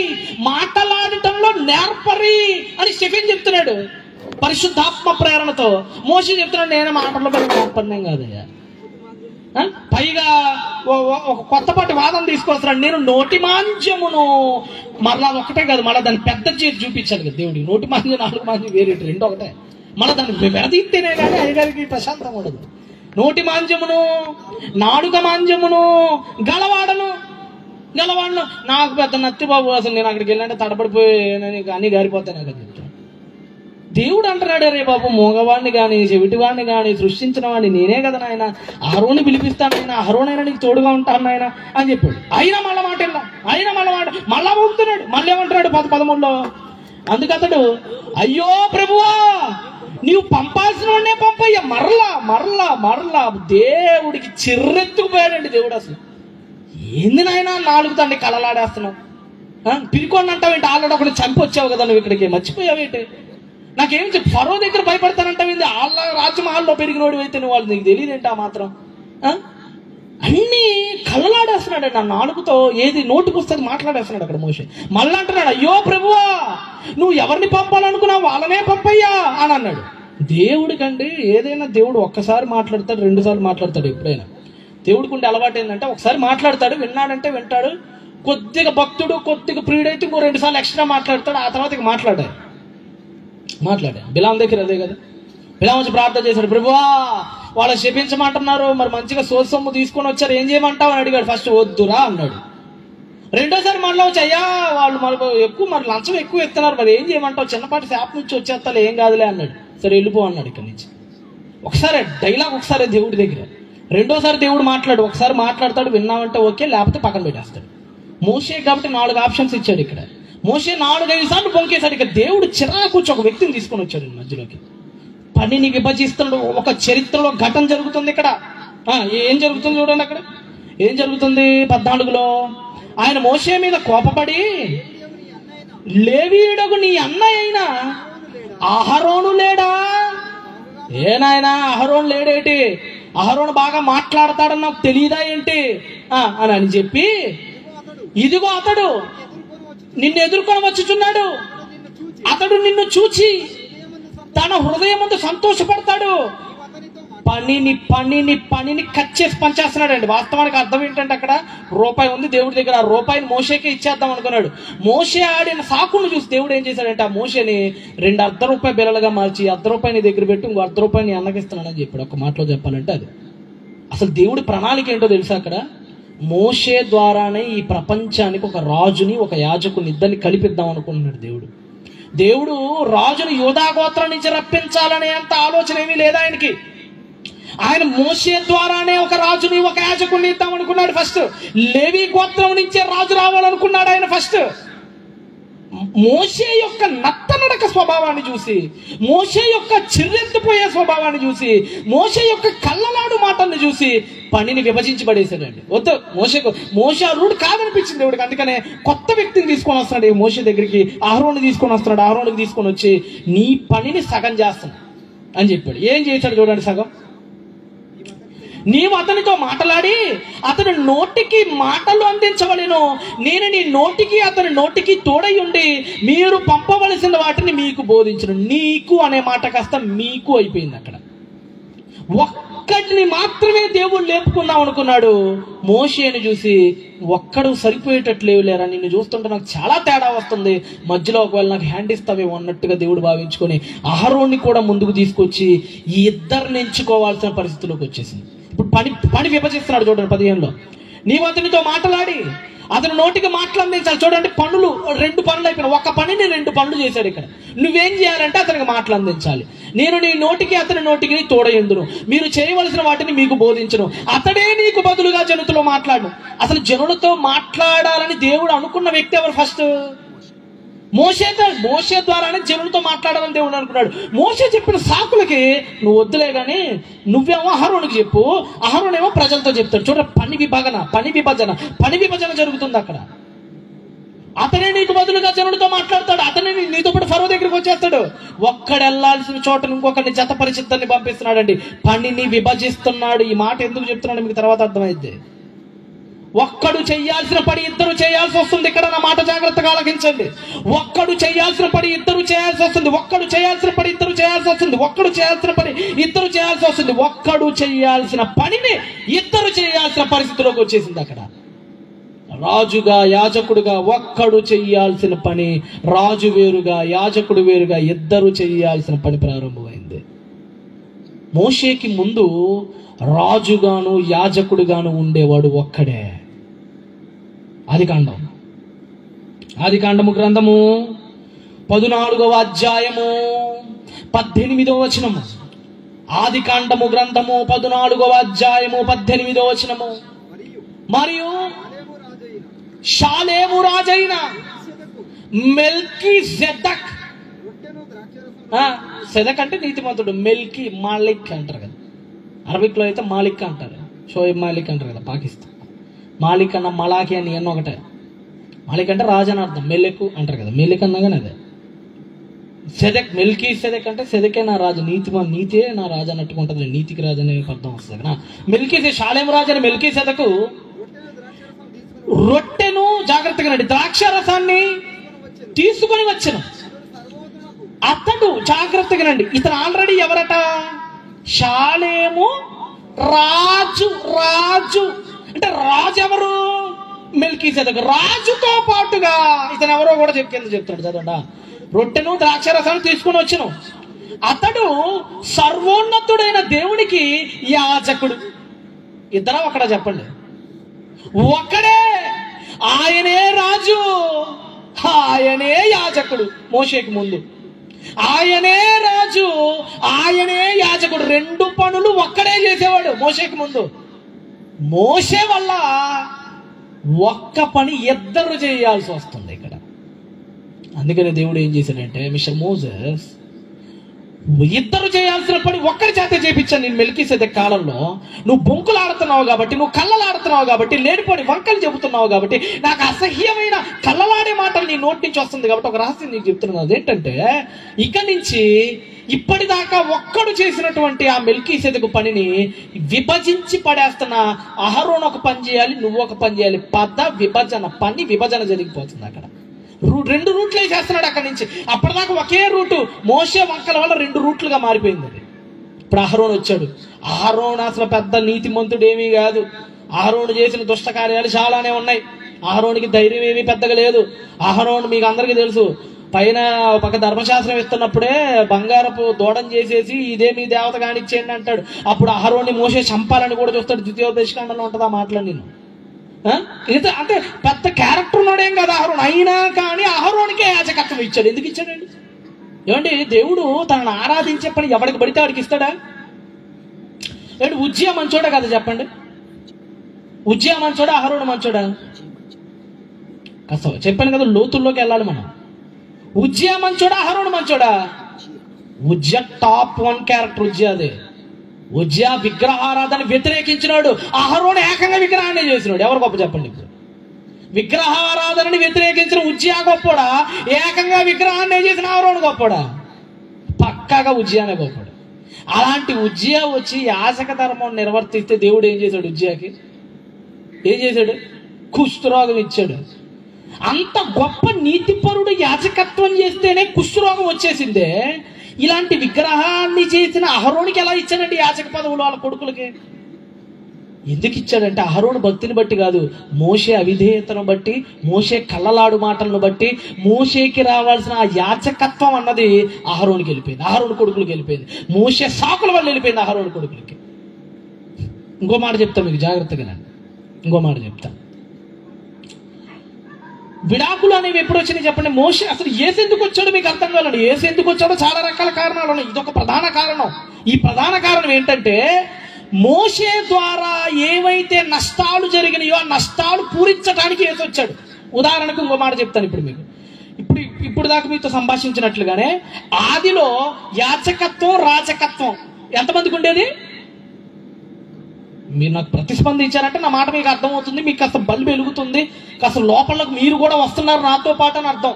మాటలాడటంలో నేర్పరి అని స్టెఫెన్ చెప్తున్నాడు పరిశుద్ధాత్మ ప్రేరణతో. మోషే చెప్తున్నాడు, నేను మాటల్లో నేర్పరినేం కాదయ్యా. పైగా ఒక కొత్తపాటి వాదన తీసుకొస్తున్నాడు, నేను నోటి మాంద్యమును. మరలా ఒకటే కాదు, మళ్ళీ దాన్ని పెద్ద చేసి చూపించాలి కదా దేవుడికి. నోటి మాంద్యం 4 మాంద్యం వేరే, 2 ఒకటే. మళ్ళీ దాన్ని వెడదీస్తేనే కానీ అయ్యగారికి ప్రశాంతం ఉండదు. నోటి మాంద్యమును, నాడుక మాంద్యమును, గలవాడను. నాకు పెద్ద నత్తి బాబు, అసలు నేను అక్కడికి వెళ్ళంటే తడబడిపోయి అన్ని గారిపోతాయి నాకు అని చెప్తాను. దేవుడు అంటున్నాడు, రే బాబు మోగవాడిని కానీ చెవిటివాడిని కానీ సృష్టించిన వాడిని నేనే కదా నాయన, అహరోని పిలిపిస్తాను ఆయన, అహరోనైనా నీకు తోడుగా ఉంటాను ఆయన అని చెప్పాడు. అయినా మళ్ళా మళ్ళా పోతున్నాడు. మళ్ళీ ఏమంటున్నాడు 13లో, అందుకతడు, అయ్యో ప్రభువా నీవు పంపాల్సిన వాడినే పంపయ్యా. మరలా దేవుడికి చిర్రెత్తుకుపోయాడండి దేవుడు. అసలు ఏంది నాయన 4 తండ్రి కలలాడేస్తున్నావు, పిరికోండి అంటావేంటి? ఆల్రెడీ ఒకటి చంపి వచ్చావు కదా నువ్వు, ఇక్కడికి మర్చిపోయావేంటి? నాకేం చెప్పి ఫరో దగ్గర భయపడతానంటావేంది? వాళ్ళ రాజ్యమహల్లో పెరిగినోడు అయితే నువ్వు, వాళ్ళు నీకు తెలియదేంటి ఆ మాత్రం? అన్ని కళ్ళలాడేస్తున్నాడు నా 4తో, ఏది నోటికి వస్తుంది మాట్లాడేస్తున్నాడు అక్కడ మోషే. మళ్ళీ అంటున్నాడు, అయ్యో ప్రభువా నువ్వు ఎవరిని పంపాలనుకున్నావు వాళ్ళనే పంపయ్యా అని అన్నాడు. దేవుడికండి ఏదైనా దేవుడు ఒక్కసారి మాట్లాడతాడు, 2 సార్లు మాట్లాడతాడు. ఎప్పుడైనా దేవుడికి ఉండే అలవాటు ఏంటంటే, ఒకసారి మాట్లాడతాడు, విన్నాడంటే వింటాడు, కొద్దిగా భక్తుడు కొద్దిగా ప్రియుడైతే ఇంకో 2 సార్లు ఎక్స్ట్రా మాట్లాడతాడు. ఆ తర్వాత ఇక మాట్లాడాడు. బిలాం దగ్గర అదే కదా, బిలాం వచ్చి ప్రార్థన చేశాడు, ప్రభువా వాళ్ళు శపించమంటున్నారు, మరి మంచిగా సోసొమ్ము తీసుకొని వచ్చారు, ఏం చేయమంటావు అని అడిగాడు. ఫస్ట్ వద్దురా అన్నాడు. రెండోసారి మళ్ళీ వచ్చి అయ్యా వాళ్ళు మరి ఎక్కువ మరి లంచం ఎక్కువ ఇస్తున్నారు, మరి ఏం చేయమంటావు, చిన్నపాటి శాప్ నుంచి వచ్చేస్తాలే ఏం కాదులే అన్నాడు. సరే వెళ్ళిపో అన్నాడు ఇక్కడి నుంచి. ఒకసారి డైలాగ్ ఒకసారి దేవుడి దగ్గర, రెండోసారి దేవుడు మాట్లాడు, ఒకసారి మాట్లాడతాడు, విన్నామంటే ఓకే, లేకపోతే పక్కన పెట్టేస్తాడు. మోషే కాబట్టి 4 ఆప్షన్స్ ఇచ్చాడు ఇక్కడ. మోషే 4-5 సార్లు బొంకేశాడు. ఇక దేవుడు చిరాకూర్చి ఒక వ్యక్తిని తీసుకొని వచ్చాడు మధ్యలోకి. పనిని విభజిస్తున్నాడు. ఒక చరిత్రలో ఘటన జరుగుతుంది ఇక్కడ. ఏం జరుగుతుంది చూడండి అక్కడ. ఏం జరుగుతుంది 14లో, ఆయన మోషే మీద కోపపడి, లేవీయుడగు నీ అన్న అయినా అహరోను లేడా? ఏనాయనా అహరోను లేడేటి? అహరోను బాగా మాట్లాడతాడని నాకు తెలియదా ఏంటి అని చెప్పి, ఇదిగో అతడు నిన్ను ఎదుర్కొని వచ్చుచున్నాడు, అతడు నిన్ను చూచి తన హృదయం ముందు సంతోషపడతాడు. పనిని కట్ చేసి పనిచేస్తున్నాడు అండి. వాస్తవానికి అర్థం ఏంటంటే అక్కడ రూపాయి ఉంది దేవుడి దగ్గర, ఆ రూపాయిని మోషేకే ఇచ్చేద్దాం అనుకున్నాడు. మోషే ఆడిన సాకును చూసి దేవుడు ఏం చేశాడంటే ఆ మోషేని 2 ₹1 బిళ్ళలుగా మార్చి ₹1 నీ దగ్గర పెట్టి ఇంకో ₹1 నీ అన్నకిస్తున్నానని చెప్పాడు. ఒక మాటలో చెప్పాలంటే అది అసలు దేవుడి ప్రణాళిక ఏంటో తెలుసా? అక్కడ మోషే ద్వారానే ఈ ప్రపంచానికి ఒక రాజుని ఒక యాజకుని ఇద్దరిని కలిపిద్దాం అనుకుంటున్నాడు దేవుడు రాజుని యూదా గోత్రం నుంచి రప్పించాలనే అంత ఆలోచన ఏమీ లేదా ఆయనకి. ఆయన మోషే ద్వారానే ఒక రాజుని ఒక యాజకుని ఇద్దాం అనుకున్నాడు. ఫస్ట్ లేవి గోత్రం నుంచే రాజు రావాలనుకున్నాడు ఆయన. ఫస్ట్ మోషే యొక్క నత్తనడక స్వభావాన్ని చూసి, మోషే యొక్క చిర్రెత్తిపోయే స్వభావాన్ని చూసి, మోషే యొక్క కళ్ళలాడు మాటల్ని చూసి పనిని విభజించి పడేశాడండి. వద్దు, మోషే రూట్ కాదనిపించింది దేవుడికి. అందుకనే కొత్త వ్యక్తిని తీసుకొని వస్తున్నాడు మోషే దగ్గరికి. అహరోను తీసుకొని వస్తున్నాడు. అహరోనుకి తీసుకొని వచ్చి నీ పనిని సగం చేస్తాను అని చెప్పాడు. ఏం చేశాడు చూడండి సగం. నీవు అతనితో మాట్లాడి అతని నోటికి మాటలు అందించవలెను, నేను నీ నోటికి అతని నోటికి తోడై ఉండి మీరు పంపవలసిన వాటిని మీకు బోధించను. నీకు అనే మాట కాస్త మీకు అయిపోయింది. అక్కడ ఒక్కటిని మాత్రమే దేవుడు లేపుకుందాం అనుకున్నాడు. మోషేని చూసి ఒక్కడు సరిపోయేటట్లేవు లేరా, నిన్ను చూస్తుంటే నాకు చాలా తేడా వస్తుంది, మధ్యలో ఒకవేళ నాకు హ్యాండ్ ఇస్తావేమో అన్నట్టుగా దేవుడు భావించుకొని అహరోన్ని కూడా ముందుకు తీసుకొచ్చి ఈ ఇద్దరిని ఎంచుకోవాల్సిన పరిస్థితిలోకి వచ్చేసింది. ఇప్పుడు పని విభజిస్తున్నాడు చూడండి 15లో. నీవు అతనితో మాట్లాడి అతని నోటికి మాటలు అందించాలి. చూడండి 2 పనులు అయిపోయినాయి. ఒక పనిని 2 పనులు చేశాడు ఇక్కడ. నువ్వేం చేయాలంటే అతనికి మాటలు అందించాలి. నేను నీ నోటికి అతని నోటికి తోడయందును, మీరు చేయవలసిన వాటిని మీకు బోధించును, అతడే నీకు బదులుగా జనులతో మాట్లాడు. అసలు జనులతో మాట్లాడాలని దేవుడు అనుకున్న వ్యక్తి ఎవరు? ఫస్ట్ మోషే ద్వారానే జనులతో మాట్లాడాలని దేవుడు అనుకున్నాడు. మోషే చెప్పిన సాకులకి నువ్వు వద్దులే గాని నువ్వేమో అహరోనుకి చెప్పు, అహరోనేమో ప్రజలతో చెప్తాడు. చూడ పని విభజన జరుగుతుంది అక్కడ. అతనే నీకు బదులుగా జనులతో మాట్లాడతాడు, అతనే నీతో పాటు ఫరో దగ్గరికి వచ్చేస్తాడు. ఒక్కడెళ్లాల్సిన చోట ఇంకొకరిని జతపరిచిద్దరిని పంపిస్తున్నాడండి. పనిని విభజిస్తున్నాడు. ఈ మాట ఎందుకు చెప్తున్నాడు మీకు తర్వాత అర్థమైంది. ఒక్కడు చేయాల్సిన పని ఇద్దరు చేయాల్సి వస్తుంది. ఇక్కడ నా మాట జాగ్రత్తగా ఆలకించండి. ఒక్కడు చేయాల్సిన పని ఇద్దరు చేయాల్సి వస్తుంది. ఒక్కడు చేయాల్సిన పని ఇద్దరు చేయాల్సి వస్తుంది. ఒక్కడు చేయాల్సిన పని ఇద్దరు చేయాల్సి వస్తుంది. ఒక్కడు చేయాల్సిన పనిని ఇద్దరు చేయాల్సిన పరిస్థితిలోకి వచ్చేసింది. అక్కడ రాజుగా యాజకుడుగా ఒక్కడు చేయాల్సిన పని, రాజు వేరుగా యాజకుడు వేరుగా ఇద్దరు చేయాల్సిన పని ప్రారంభమైంది. మోషేకి ముందు రాజుగాను యాజకుడుగాను ఉండేవాడు ఒక్కడే. ఆదికాండము గ్రంథము 14వ అధ్యాయము 18వ వచనము. ఆదికాండము గ్రంథము 14వ అధ్యాయము 18వ వచనము. మరియు షాలేము రాజైన మెల్కీసెదెక్, సెదక్ అంటే నీతిమంతుడు, మాలిక్ అంటారు కదా, అరబిక్లో అయితే మాలిక్ అంటారు, షోయబ్ మాలిక్ అంటారు కదా పాకిస్తాన్. మాలిక్ అన్న మలాకి అని ఎన్నో ఒకటే. మాలిక్ అంటే రాజు అని అర్థం, మెల్లెక్కు అంటారు కదా, మెల్లెక్ అన్నా కానీ అదే. మెల్కీసెదెక్ అంటే సెదకే నా రాజు, నీతే నా రాజు అన్నట్టుగా ఉంటుంది. నీతికి రాజు అనే అర్థం వస్తుంది. షాలేము రాజు అని మెల్కీసెదెకు రొట్టెను, జాగ్రత్తగా రండి, ద్రాక్ష రసాన్ని తీసుకొని వచ్చాను. అతడు జాగ్రత్తగా రండి, ఇతను ఆల్రెడీ ఎవరట? షాలేము రాజు అంటే రాజు ఎవరు? మెల్కీసెదెకు. రాజుతో పాటుగా ఇతను ఎవరో కూడా చెప్తాడు చదవండి. రొట్టెను ద్రాక్షరసాన్ని తీసుకుని వచ్చాను. అతడు సర్వోన్నతుడైన దేవునికి యాజకుడు. ఇద్దరా ఒకడా చెప్పండి? ఒకడే. ఆయనే రాజు, ఆయనే యాజకుడు. మోషేకి ముందు ఆయనే రాజు, ఆయనే యాజకుడు. రెండు పనులు ఒక్కడే చేసేవాడు మోషేకి ముందు. మోషే వల్ల ఒక్క పని ఇద్దరు చేయాల్సి వస్తుంది ఇక్కడ. అందుకని దేవుడు ఏం చేశాడంటే, మిస్టర్ మోసెస్, ఇద్దరు చేయాల్సిన పని ఒక్కరి చేత చేయించాను నేను మెల్కీసెదెకు కాలంలో. నువ్వు బొంకులు ఆడుతున్నావు కాబట్టి, నువ్వు కళ్ళలు ఆడుతున్నావు కాబట్టి, లేనిపోని వంకలు చెబుతున్నావు కాబట్టి, నాకు అసహ్యమైన కళ్ళలాడే మాటలు నీ నోటి నుంచి వస్తుంది కాబట్టి ఒక రహస్యం నీకు చెప్తున్నాను. అదేంటంటే, ఇక్కడి నుంచి ఇప్పటిదాకా ఒక్కడు చేసినటువంటి ఆ మెల్కీసెదెకు పనిని విభజించి పడేస్తున్న అహరోను ఒక పని చేయాలి, నువ్వు ఒక పని చేయాలి. పని విభజన జరిగిపోతుంది అక్కడ. రెండు రూట్లు వేసేస్తున్నాడు అక్కడి నుంచి. అప్పటిదాకా ఒకే రూటు, మోషే వంకల వల్ల రెండు రూట్లుగా మారిపోయింది అది. ఇప్పుడు అహరోను వచ్చాడు. అహరోను అసలు పెద్ద నీతిమంతుడు ఏమీ కాదు. అహరోను చేసిన దుష్ట కార్యాలు చాలానే ఉన్నాయి. అహరోనికి ధైర్యం ఏమీ పెద్దగా లేదు. అహరోను మీకు అందరికీ తెలుసు, పైన ఒక ధర్మశాస్త్రం ఇస్తున్నప్పుడే బంగారపు దూడం చేసేసి ఇదే మీ దేవత కానిచ్చేయండి అంటాడు. అప్పుడు అహరోన్ని మోషే చంపాలని కూడా చూస్తాడు. ద్వితీయోపదేశకాండంలో ఉంటుంది ఆ మాటలు. నేను అంటే పెద్ద క్యారెక్టర్ ఉన్నాడేం కదా అహరోను, అయినా కానీ అహరోనికే యాజకత్వం ఇచ్చాడు. ఎందుకు ఇచ్చాడండి? ఏమండి, దేవుడు తనను ఆరాధించే పని ఎవరికి పడితే వాడికి ఇస్తాడా? ఏంటి, ఉజ్జియా మంచోడా కదా చెప్పండి? ఉజ్జియా మంచోడా, అహరోను మంచోడా? కష్టం చెప్పాను కదా, లోతుల్లోకి వెళ్ళాలి మనం. ఉజ్జియా మంచోడా, అహరోను మంచోడా? Uzziah top 1 character. ఉజ్జియాదే. ఉజ్జియా విగ్రహారాధన వ్యతిరేకించినాడు, అహరోను ఏకంగా విగ్రహాన్ని చేసినాడు. ఎవరు గొప్ప చెప్పండి? ఇప్పుడు విగ్రహారాధనని వ్యతిరేకించిన ఉజ్జియా గొప్పడా, ఏకంగా విగ్రహాన్ని చేసిన అహరోను గొప్పడా? పక్కాగా ఉజ్జియానే గొప్పడు. అలాంటి ఉజ్జియా వచ్చి యాజక ధర్మం నిర్వర్తిస్తే దేవుడు ఏం చేశాడు? ఉజ్జియాకి ఏం చేశాడు? కుష్ఠరోగం ఇచ్చాడు. అంత గొప్ప నీతిపరుడు యాజకత్వం చేస్తేనే కుష్ఠరోగం వచ్చేసిందే. ఇలాంటి విగ్రహాన్ని చేసిన అహరోనికి ఎలా ఇచ్చాడండి యాజక పదవులు వాళ్ళ కొడుకులకి? ఎందుకు ఇచ్చాడంటే, అహరోను భక్తిని బట్టి కాదు, మోషే అవిధేయతను బట్టి, మోషే కళ్ళలాడు మాటలను బట్టి, మోషేకి రావాల్సిన ఆ యాజకత్వం అన్నది అహరోనికి వెళ్ళిపోయింది, అహరోను కొడుకులకి వెళ్ళిపోయింది. మోషే సాకుల వల్ల వెళ్ళిపోయింది అహరోను కొడుకులకి. ఇంకో మాట చెప్తా మీకు, జాగ్రత్తగా. ఇంకో మాట చెప్తా. విడాకులు అనేవి ఎప్పుడు వచ్చినాయి చెప్పండి? మోషే అసలు ఏసు ఎందుకు వచ్చాడో మీకు అర్థం కావాలండి. ఏసు ఎందుకు వచ్చాడో చాలా రకాల కారణాలు ఉన్నాయి. ఇదొక ప్రధాన కారణం. ఈ ప్రధాన కారణం ఏంటంటే, మోషే ద్వారా ఏవైతే నష్టాలు జరిగినాయో ఆ నష్టాలు పూరించడానికి ఏసు వచ్చాడు. ఉదాహరణకు ఇంకో మాట చెప్తాను ఇప్పుడు మీకు. ఇప్పుడు దాకా మీతో సంభాషించినట్లుగానే ఆదిలో యాజకత్వం, రాజకత్వం ఎంతమందికి ఉండేది? మీరు నాకు ప్రతిస్పందించారంటే నా మాట మీకు అర్థమవుతుంది, మీకు కాస్త బల్బు వెలుగుతుంది, కాస్త లోపలకు మీరు కూడా వస్తున్నారు నాతో పాటు అని అర్థం.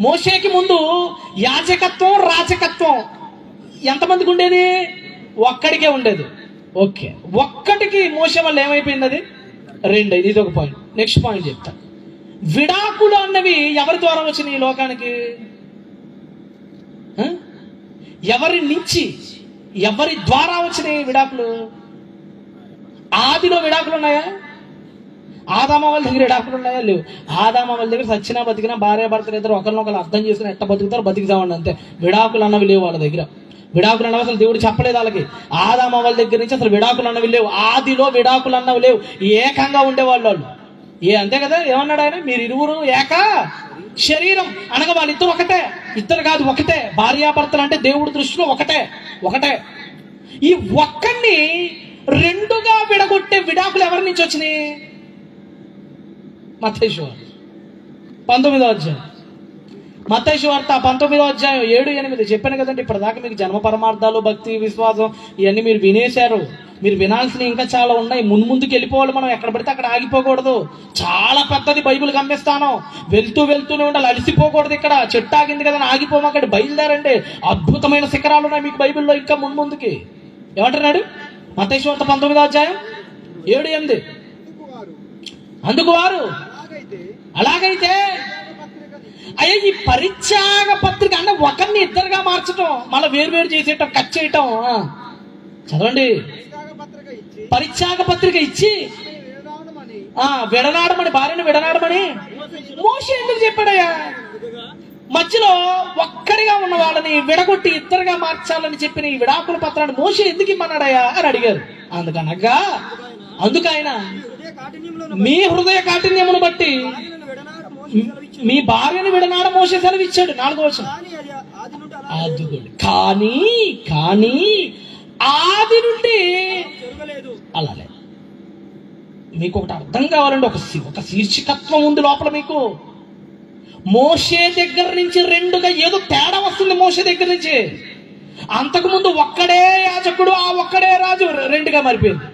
మోషేకి ముందు యాజకత్వం, రాజకత్వం ఎంతమందికి ఉండేది? ఒక్కడికే ఉండేది. ఓకే, ఒక్కటికి మోషే వల్ల ఏమైపోయింది? అది 2. ఇది ఒక పాయింట్. నెక్స్ట్ పాయింట్ చెప్తా. విడాకులు అన్నవి ఎవరి ద్వారా వచ్చినాయి ఈ లోకానికి? ఎవరి నుంచి, ఎవరి ద్వారా వచ్చినాయి విడాకులు? ఆదిలో విడాకులు ఉన్నాయా? ఆదామ వాళ్ళ దగ్గర విడాకులు ఉన్నాయా? లేవు. ఆదామ వాళ్ళ దగ్గర సచ్చినా బతికినా భార్యాభర్తలు ఇద్దరు ఒకరినొకరు అర్థం చేసుకుని ఎట్ట బతుకుతారో బతికిదామండి అంతే. విడాకులు అన్నవి లేవు వాళ్ళ దగ్గర. విడాకులు అన్నవి అసలు దేవుడు చెప్పలేదు వాళ్ళకి. ఆదామ వాళ్ళ దగ్గర నుంచి అసలు విడాకులు అన్నవి లేవు. ఆదిలో విడాకులు అన్నవి లేవు. ఏకంగా ఉండేవాళ్ళు వాళ్ళు. అంతే కదా, ఏమన్నాడు ఆయన? మీరు ఇరువురు ఏక శరీరం అనగా వాళ్ళిద్దరు ఒకటే. ఇద్దరు కాదు, ఒకటే. భార్యాభర్తలు అంటే దేవుడి దృష్టిలో ఒకటే. ఈ ఒక్కడిని రెండుగా విడగొట్టే విడాకులు ఎవరి నుంచి వచ్చినాయి? మత్తయి సువార్త 19వ అధ్యాయం. మత్తయి సువార్త 19వ అధ్యాయం 7-8 చెప్పాను కదండి. ఇప్పటిదాకా మీకు జన్మ పరమార్థాలు, భక్తి, విశ్వాసం ఇవన్నీ మీరు వినేశారు. మీరు వినాల్సినవి ఇంకా చాలా ఉన్నాయి. ముందుకు వెళ్ళిపోవాలి మనం. ఎక్కడ పడితే అక్కడ ఆగిపోకూడదు. చాలా పెద్దది బైబిల్ గమ్యస్థానం. వెళ్తూనే ఉండాలి, అలసిపోకూడదు. ఇక్కడ చెట్టు ఆగింది కదా ఆగిపోమాకండి, బయలుదేరండి. అద్భుతమైన శిఖరాలు ఉన్నాయి మీకు బైబిల్లో ఇంకా ముందుకి. ఏమంటున్నాడు? మత్తయి సువార్త 19వ అధ్యాయం 7-8. అందుకు వారు అలాగైతే అయ్యా, ఈ పరిత్యాగ పత్రిక అంటే ఒకరిని ఇద్దరుగా మార్చటం, మళ్ళీ వేరు చేసేయటం, కట్ చేయటం. చదవండి. పరిత్యాగ పత్రిక ఇచ్చి విడనాడమని, భార్యను విడనాడమని మోషే ఎందుకు చెప్పాడయ్యా? మధ్యలో ఒక్కడిగా ఉన్న వాళ్ళని విడగొట్టి ఇద్దరుగా మార్చాలని చెప్పిన ఈ విడాకుల పత్రాన్ని మోషే ఎందుకు ఇమ్మన్నాడయ్యా అని అడిగారు. అందుకనగా అందుకు ఆయన మీ హృదయ కాఠిన్యమును బట్టి మీ భార్యను విడనాడ మోసే సెలవిచ్చాడు. 4వ వచనం. అదిగోండి, కానీ ఆది నుండి అలానే. మీకు ఒకటి అర్థం కావాలండి, ఒక శీర్షికత్వం ఉంది లోపల. మీకు మోషే దగ్గర నుంచి రెండుగా ఏదో తేడా వస్తుంది. మోషే దగ్గర నుంచి అంతకుముందు ఒక్కడే యాజకుడు, ఆ ఒక్కడే రాజు, రెండుగా మారిపోయింది.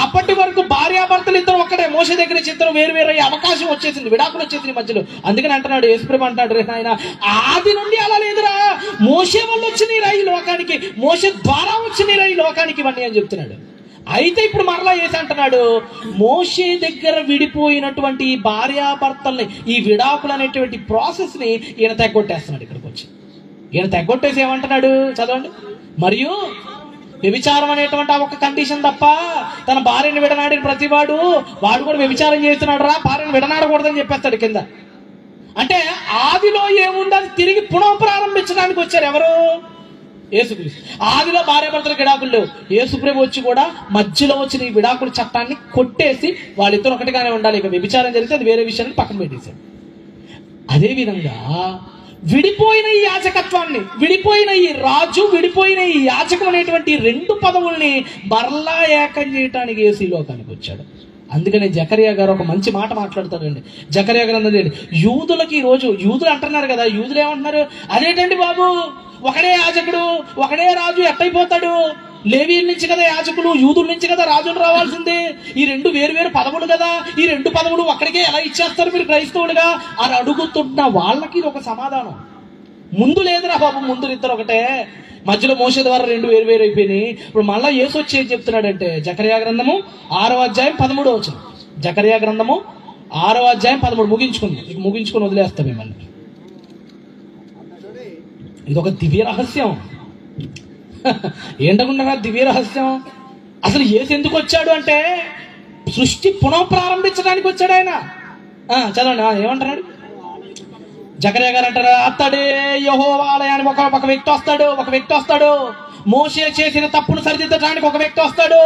అప్పటి వరకు భార్యాభర్తలు ఇద్దరు ఒక్కడే, మోషే దగ్గర నుంచి ఇద్దరు వేరు వేరు అయ్యే అవకాశం వచ్చేసింది, విడాకులు వచ్చేసింది మధ్యలో. అందుకని అంటున్నాడు యేసుప్రభు అంటాడు, రే నాయన ఆది నుండి అలా లేదురా, మోషే వల్ల వచ్చినాయిరా ఈ లోకానికి, మోషే ద్వారా వచ్చినాయిరా ఈ లోకానికి ఇవన్నీ అని చెప్తున్నాడు. అయితే ఇప్పుడు మరలా ఏసి అంటున్నాడు, మోషే దగ్గర విడిపోయినటువంటి ఈ భార్యాభర్తల్ని, ఈ విడాకులు అనేటువంటి ప్రాసెస్ ని ఈయన తెగొట్టేస్తున్నాడు. ఇక్కడికి వచ్చి ఈయన తెగొట్టేసి ఏమంటున్నాడు చదవండి. మరియు వ్యభిచారం అనేటువంటి ఒక కండిషన్ తప్ప తన భార్యను విడనాడిన ప్రతివాడు వాడు కూడా వ్యభిచారం చేస్తున్నాడు రా, భార్యను విడనాడకూడదని చెప్పేస్తాడు కింద. అంటే ఆదిలో ఏముంది అది తిరిగి పునః ప్రారంభించడానికి వచ్చారు ఎవరు? యేసుక్రీస్తు. ఆదిలో భార్యాభర్తల విడాకులు లేవు. యేసుప్రభు వచ్చి కూడా మధ్యలో వచ్చిన ఈ విడాకుల చట్టాన్ని కొట్టేసి వాళ్ళిద్దరు ఒకటిగానే ఉండాలి, ఇక వ్యభిచారం జరిగితే అది వేరే విషయాన్ని పక్కన పెట్టేశాడు. అదేవిధంగా విడిపోయిన ఈ యాజకత్వాన్ని, విడిపోయిన ఈ రాజు, విడిపోయిన ఈ యాజకం అనేటువంటి 2 పదవుల్ని మరలా ఏకం చేయటానికి యేసు ఈ లోకానికి వచ్చాడు. అందుకనే జకరియా గారు ఒక మంచి మాట మాట్లాడతాడండి. జకరియా గ్రంథం చేయండి. యూదులకి ఈరోజు యూదులు అంటున్నారు కదా, యూదులు ఏమంటున్నారు, అదేంటండి బాబు, ఒకడే యాజకుడు ఒకడే రాజు ఎట్టయిపోతాడు? లేవీయుల నుంచి కదా యాజకులు, యూదుల నుంచి కదా రాజులు రావాల్సిందే. ఈ 2 వేరు వేరు పదవులు కదా, ఈ 2 పదవులు ఒక్కడికే ఎలా ఇచ్చేస్తారు మీరు క్రైస్తవులుగా అని అడుగుతున్న వాళ్ళకి ఇది ఒక సమాధానం. ముందు లేదురా బాబు, ముందు ఇద్దరు ఒకటే, మధ్యలో మోషే ద్వారా 2 వేరు వేరు అయిపోయినాయి. ఇప్పుడు మళ్ళా యేసు వచ్చి ఏం చెప్తున్నాడంటే, జకరియా గ్రంథము 6వ అధ్యాయం 13వ వచనం. జకరియా గ్రంథము 6వ అధ్యాయం 13. ముగించుకుని వదిలేస్తాం మిమ్మల్ని. ఇది ఒక దివ్య రహస్యం. ఏంటనుకున్నారా దివ్య రహస్యం? అసలు యేసు ఎందుకు వచ్చాడు అంటే సృష్టి పునః ప్రారంభించడానికి వచ్చాడు ఆయన. చదవండి ఏమంటున్నాడు జకరియా గారు అంటారు, అతడే యెహోవా ఆలయానికి ఒక వ్యక్తి వస్తాడు. మోషే చేసిన తప్పును సరిదిద్దడానికి ఒక వ్యక్తి వస్తాడు.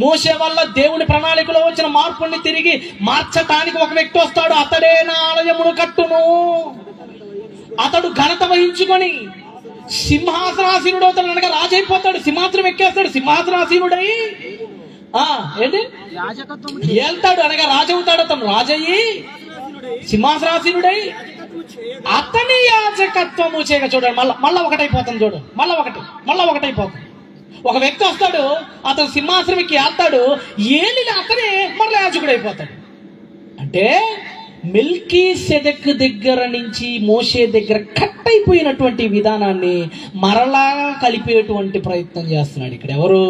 మోషే వల్ల దేవుని ప్రణాళికలో వచ్చిన మార్పుల్ని తిరిగి మార్చటానికి ఒక వ్యక్తి వస్తాడు. అతడే నా ఆలయమును కట్టును. అతడు ఘనత వహించుకొని సింహాసనాసీనుడు అవుతాడు, అనగా రాజు అయిపోతాడు, సింహాసనం ఎక్కేస్తాడు. సింహాసనాసీనుడై ఏంటి వెళ్తాడు, అనగా రాజు అవుతాడు. అతను రాజయ్యి సింహాసనాసీనుడై అతని యాజకత్వము చేయక. చూడండి మళ్ళా ఒకటైపోతుంది. చూడండి మళ్ళా ఒకటైపోతుంది. ఒక వ్యక్తి వస్తాడు, అతను సింహాసనం ఎక్కి వెళ్తాడు, ఏలిన అతనే మళ్ళీ యాజకుడు అయిపోతాడు. అంటే మెల్కీసెదెకు దగ్గర నుంచి మోషే దగ్గర కట్ అయిపోయినటువంటి విధానాన్ని మరలా కలిపేటువంటి ప్రయత్నం చేస్తున్నాడు ఇక్కడ ఎవరు?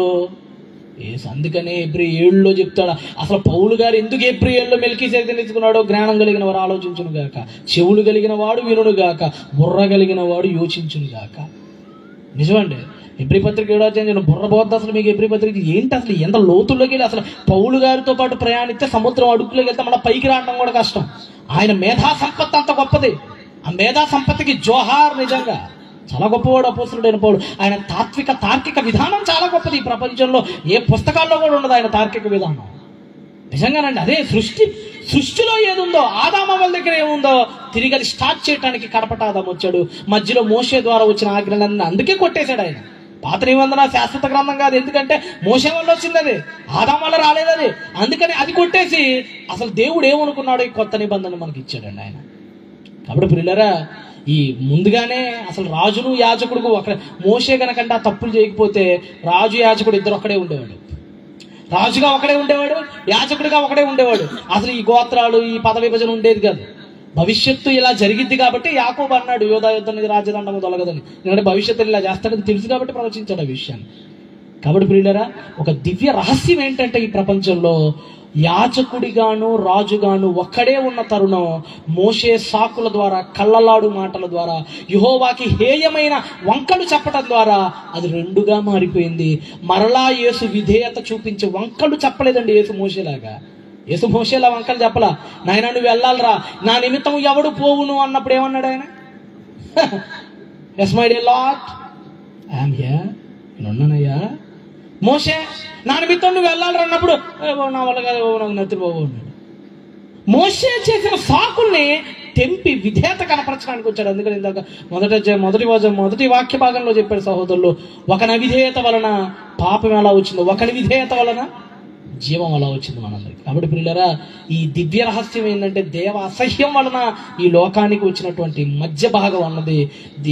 యేసు. అందుకనే Hebrew 7లో చెప్తాడు. అసలు పౌలు గారు ఎందుకు Hebrew 7లో మెల్కీసెదెకుని ఎంచుకున్నాడో, జ్ఞానం కలిగిన వారు ఆలోచించును గాక, చెవులు కలిగిన వాడు వినును గాక, బుర్ర కలిగిన వాడు యోచించును గాక. నిజమండి. Hebrew పత్రిక 7వ అధ్యాయం బుర్ర బోద్ద. అసలు మీకు Hebrew పత్రిక ఏంటి? అసలు ఎంత లోతుల్లోకి వెళ్ళి అసలు పౌలు గారితో పాటు ప్రయాణిస్తే సముద్రం అడుగులోకి వెళ్తే మళ్ళీ పైకి రావడం కూడా కష్టం. ఆయన మేధా సంపత్తి అంత గొప్పది. ఆ మేధా సంపత్తికి జోహార్. నిజంగా చాలా గొప్పవాడు అపోస్తలుడైన పౌలు. ఆయన తార్కిక విధానం చాలా గొప్పది. ఈ ప్రపంచంలో ఏ పుస్తకాల్లో కూడా ఉండదు ఆయన తార్కిక విధానం. నిజంగానండి. అదే సృష్టిలో ఏదుందో, ఆదామవ్వల దగ్గర ఏముందో తిరిగి అది స్టార్ట్ చేయడానికి కడపట ఆదాము వచ్చాడు. మధ్యలో మోషే ద్వారా వచ్చిన ఆజ్ఞలన్నీ అందుకే కొట్టేశాడు ఆయన. పాత నిబంధన శాశ్వత గ్రంథం కాదు, ఎందుకంటే మోషే వల్ల వచ్చింది, అది ఆదాం వల్ల రాలేదు. అది అందుకని అది కొట్టేసి అసలు దేవుడు ఏమనుకున్నాడో ఈ కొత్త నిబంధన మనకి ఇచ్చాడండి ఆయన. కాబట్టి పిల్లరా, ఈ ముందుగానే అసలు రాజును యాజకుడు ఒక మోషే గనకంటే ఆ తప్పులు చేయకపోతే రాజు యాజకుడు ఇద్దరు ఒక్కడే ఉండేవాడు. రాజుగా ఒకడే ఉండేవాడు, యాజకుడిగా ఒకడే ఉండేవాడు. అసలు ఈ గోత్రాలు, ఈ పద విభజన ఉండేది కాదు. భవిష్యత్తు ఇలా జరిగిద్ది కాబట్టి యాకోబు అన్నాడు, యోధా యుద్ధం రాజదండము తొలగదని. ఎందుకంటే భవిష్యత్తు ఇలా చేస్తాడని తెలుసు కాబట్టి ప్రవచించాడు ఆ విషయాన్ని. కాబట్టి ప్రియులరా, ఒక దివ్య రహస్యం ఏంటంటే ఈ ప్రపంచంలో యాజకుడిగాను రాజుగాను ఒక్కడే ఉన్న తరుణం మోషే సాకుల ద్వారా, కళ్ళలాడు మాటల ద్వారా, యెహోవాకి హేయమైన వంకలు చెప్పటం ద్వారా అది రెండుగా మారిపోయింది. మరలా యేసు విధేయత చూపించి వంకలు చెప్పలేదండి యేసు మోషేలాగా. యేసు మోషేలా వంకలు చెప్పలా. నాయన నువ్వు వెళ్ళాలరా, నా నిమిత్తం ఎవడు పోవును అన్నప్పుడు ఏమన్నాడు ఆయన? Yes my dear lord, I am here, నేను ఉన్నానయ్యా. మోషే నా నిమిత్తం నువ్వు వెళ్ళాలి అన్నప్పుడు నా వల్ల కాదు నాకు నత్తి బాబు అన్నాడు. మోషే చేసిన సాకుల్ని తెంపి విధేయత కనపరచడానికి వచ్చాడు. అందుకని ఇందాక మొదటి వాక్య భాగంలో చెప్పాడు సహోదరులు, ఒకని అవిధేయత వలన పాపం ఎలా వచ్చిందో ఒకని విధేయత వలన జీవం అలా వచ్చింది మనందరికి. కాబట్టి పిల్లరా, ఈ దివ్య రహస్యం ఏంటంటే దేవ అసహ్యం వలన ఈ లోకానికి వచ్చినటువంటి మధ్య భాగం అన్నది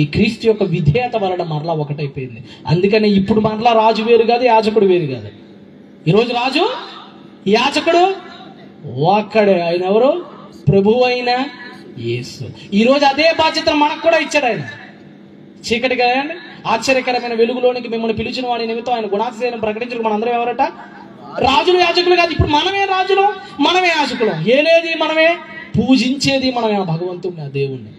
ఈ క్రీస్తు యొక్క విధేయత వలన మరలా ఒకటైపోయింది. అందుకని ఇప్పుడు మరలా రాజు వేరు కాదు, యాజకుడు వేరు కాదు. ఈరోజు రాజు యాజకుడు ఒక్కడే, ఆయన ఎవరు? ప్రభువు అయిన యేసు. ఈరోజు అదే బాధ్యతను మనకు కూడా ఇచ్చాడు ఆయన. చీకటి కదండి, ఆశ్చర్యకరమైన వెలుగులోనికి మిమ్మల్ని పిలిచిన వాడి నిమిత్తం ఆయన గుణాతిశయం ప్రకటించడం మనందరం ఎవరట? రాజులు యాజకులు కాదు. ఇప్పుడు మనమే రాజులు, మనమే యాజకులం. ఏలేది మనమే, పూజించేది మనమే, ఆ భగవంతుడిని, ఆ దేవుణ్ణి.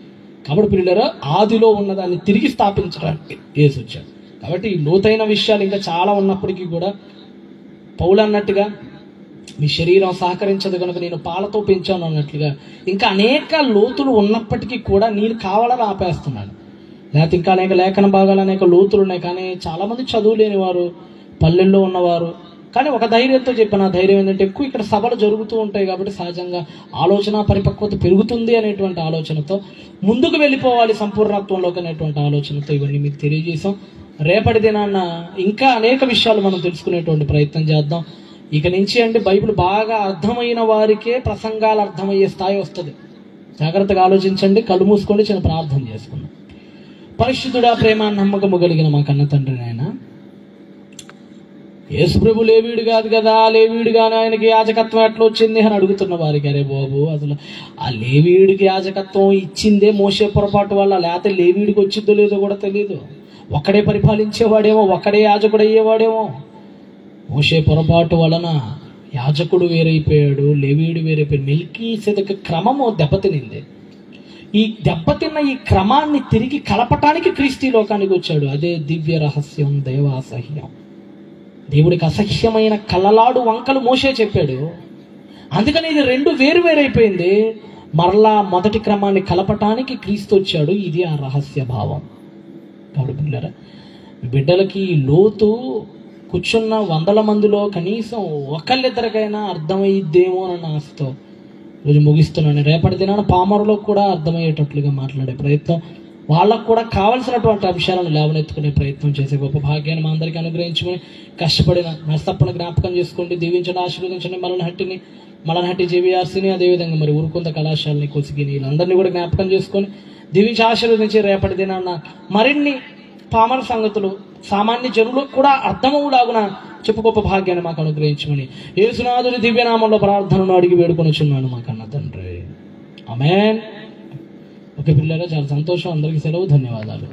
కాబట్టి పిల్లలు, ఆదిలో ఉన్నదాన్ని తిరిగి స్థాపించడానికి యేసు వచ్చాడు. కాబట్టి ఈ లోతైన విషయాలు ఇంకా చాలా ఉన్నప్పటికీ కూడా పౌలు అన్నట్టుగా మీ శరీరం సహకరించదు కనుక నేను పాలతో పెంచాను అన్నట్లుగా ఇంకా అనేక లోతులు ఉన్నప్పటికీ కూడా నేను కావాలని ఆపేస్తున్నాను. లేకపోతే ఇంకా అనేక లేఖన భాగాలు, అనేక లోతులు ఉన్నాయి. కానీ చాలామంది చదువు లేని వారు, పల్లెల్లో ఉన్నవారు. కానీ ఒక ధైర్యంతో చెప్పిన ధైర్యం ఏంటంటే, ఎక్కువ ఇక్కడ సభలు జరుగుతూ ఉంటాయి కాబట్టి సహజంగా ఆలోచన పరిపక్వత పెరుగుతుంది అనేటువంటి ఆలోచనతో ముందుకు వెళ్ళిపోవాలి సంపూర్ణత్వంలోకి అనేటువంటి ఆలోచనతో ఇవన్నీ మీకు తెలియజేసాం. రేపటి దినాన్న ఇంకా అనేక విషయాలు మనం తెలుసుకునేటువంటి ప్రయత్నం చేద్దాం. ఇక నుంచి బైబిల్ బాగా అర్థమైన వారికే ప్రసంగాలు అర్థమయ్యే స్థాయి వస్తుంది. జాగ్రత్తగా ఆలోచించండి, కళ్ళు మూసుకోండి, చిన్న ప్రార్థన చేసుకుందాం. పరిశుద్ధుడా, ప్రేమ నమ్మకము కలిగిన మా కన్న తండ్రి నాయన, యేసు ప్రభు లేవీడు కాదు కదా, లేవీడుగానే ఆయనకి యాజకత్వం ఎట్లా వచ్చింది అని అడుగుతున్న వారికి, అరే బాబు, అసలు ఆ లేవీడికి యాజకత్వం ఇచ్చిందే మోసే పొరపాటు వల్ల, లేకపోతే లేవీడికి వచ్చిందో లేదో కూడా తెలియదు. ఒక్కడే పరిపాలించేవాడేమో, ఒక్కడే యాజకుడు అయ్యేవాడేమో. మోసే పొరపాటు వలన యాజకుడు వేరైపోయాడు, లేవీడు వేరైపోయాడు. మెల్కీసెదెకు క్రమము దెబ్బతినింది. ఈ దెబ్బతిన్న ఈ క్రమాన్ని తిరిగి కలపటానికి క్రీస్తు లోకానికి వచ్చాడు. అదే దివ్య రహస్యం, దైవాసహ్యం. దేవుడికి అసహ్యమైన కళ్ళలాడు వంకలు మోసే చెప్పాడు. అందుకని ఇది రెండు వేరు వేరైపోయింది. మరలా మొదటి క్రమాన్ని కలపటానికి క్రీస్తు వచ్చాడు. ఇది ఆ రహస్య భావం. కాబట్టి పిల్లరా, బిడ్డలకి లోతు కూర్చున్న 100 మందిలో కనీసం ఒకళ్ళిద్దరికైనా అర్థమయ్యిద్దేమో అన్న ఆశతో రోజు ముగిస్తున్నాను. రేపటి దినాన పామరులో కూడా అర్థమయ్యేటట్లుగా మాట్లాడే ప్రయత్నం, వాళ్ళకు కూడా కావలసినటువంటి అంశాలను లేవనెత్తుకునే ప్రయత్నం చేసే గొప్ప భాగ్యాన్ని మా అందరికీ అనుగ్రహించుకుని కష్టపడిన నష్టప్పని జ్ఞాపకం చేసుకోండి, దీవించండి, ఆశీర్వదించండి. మలనహట్టి జేవీఆర్సీని, అదేవిధంగా మరి ఊరుకొంత కళాశాలని, కొసిగిని, వీళ్ళందరినీ కూడా జ్ఞాపకం చేసుకొని దీవించి ఆశీర్వదించి రేపటి దినాన్న మరిన్ని పామర సంగతులు సామాన్య జనులకు కూడా అర్థమవులాగున చెప్పు గొప్ప భాగ్యాన్ని మాకు అనుగ్రహించమని యేసునాథుని దివ్యనామంలో ప్రార్థనను అడిగి వేడుకొనిచున్నాను మా కన్న తండ్రి. ఆమేన్. ఓకే పిల్లరా, చాలా సంతోషం. అందరికీ సెలవు. ధన్యవాదాలు.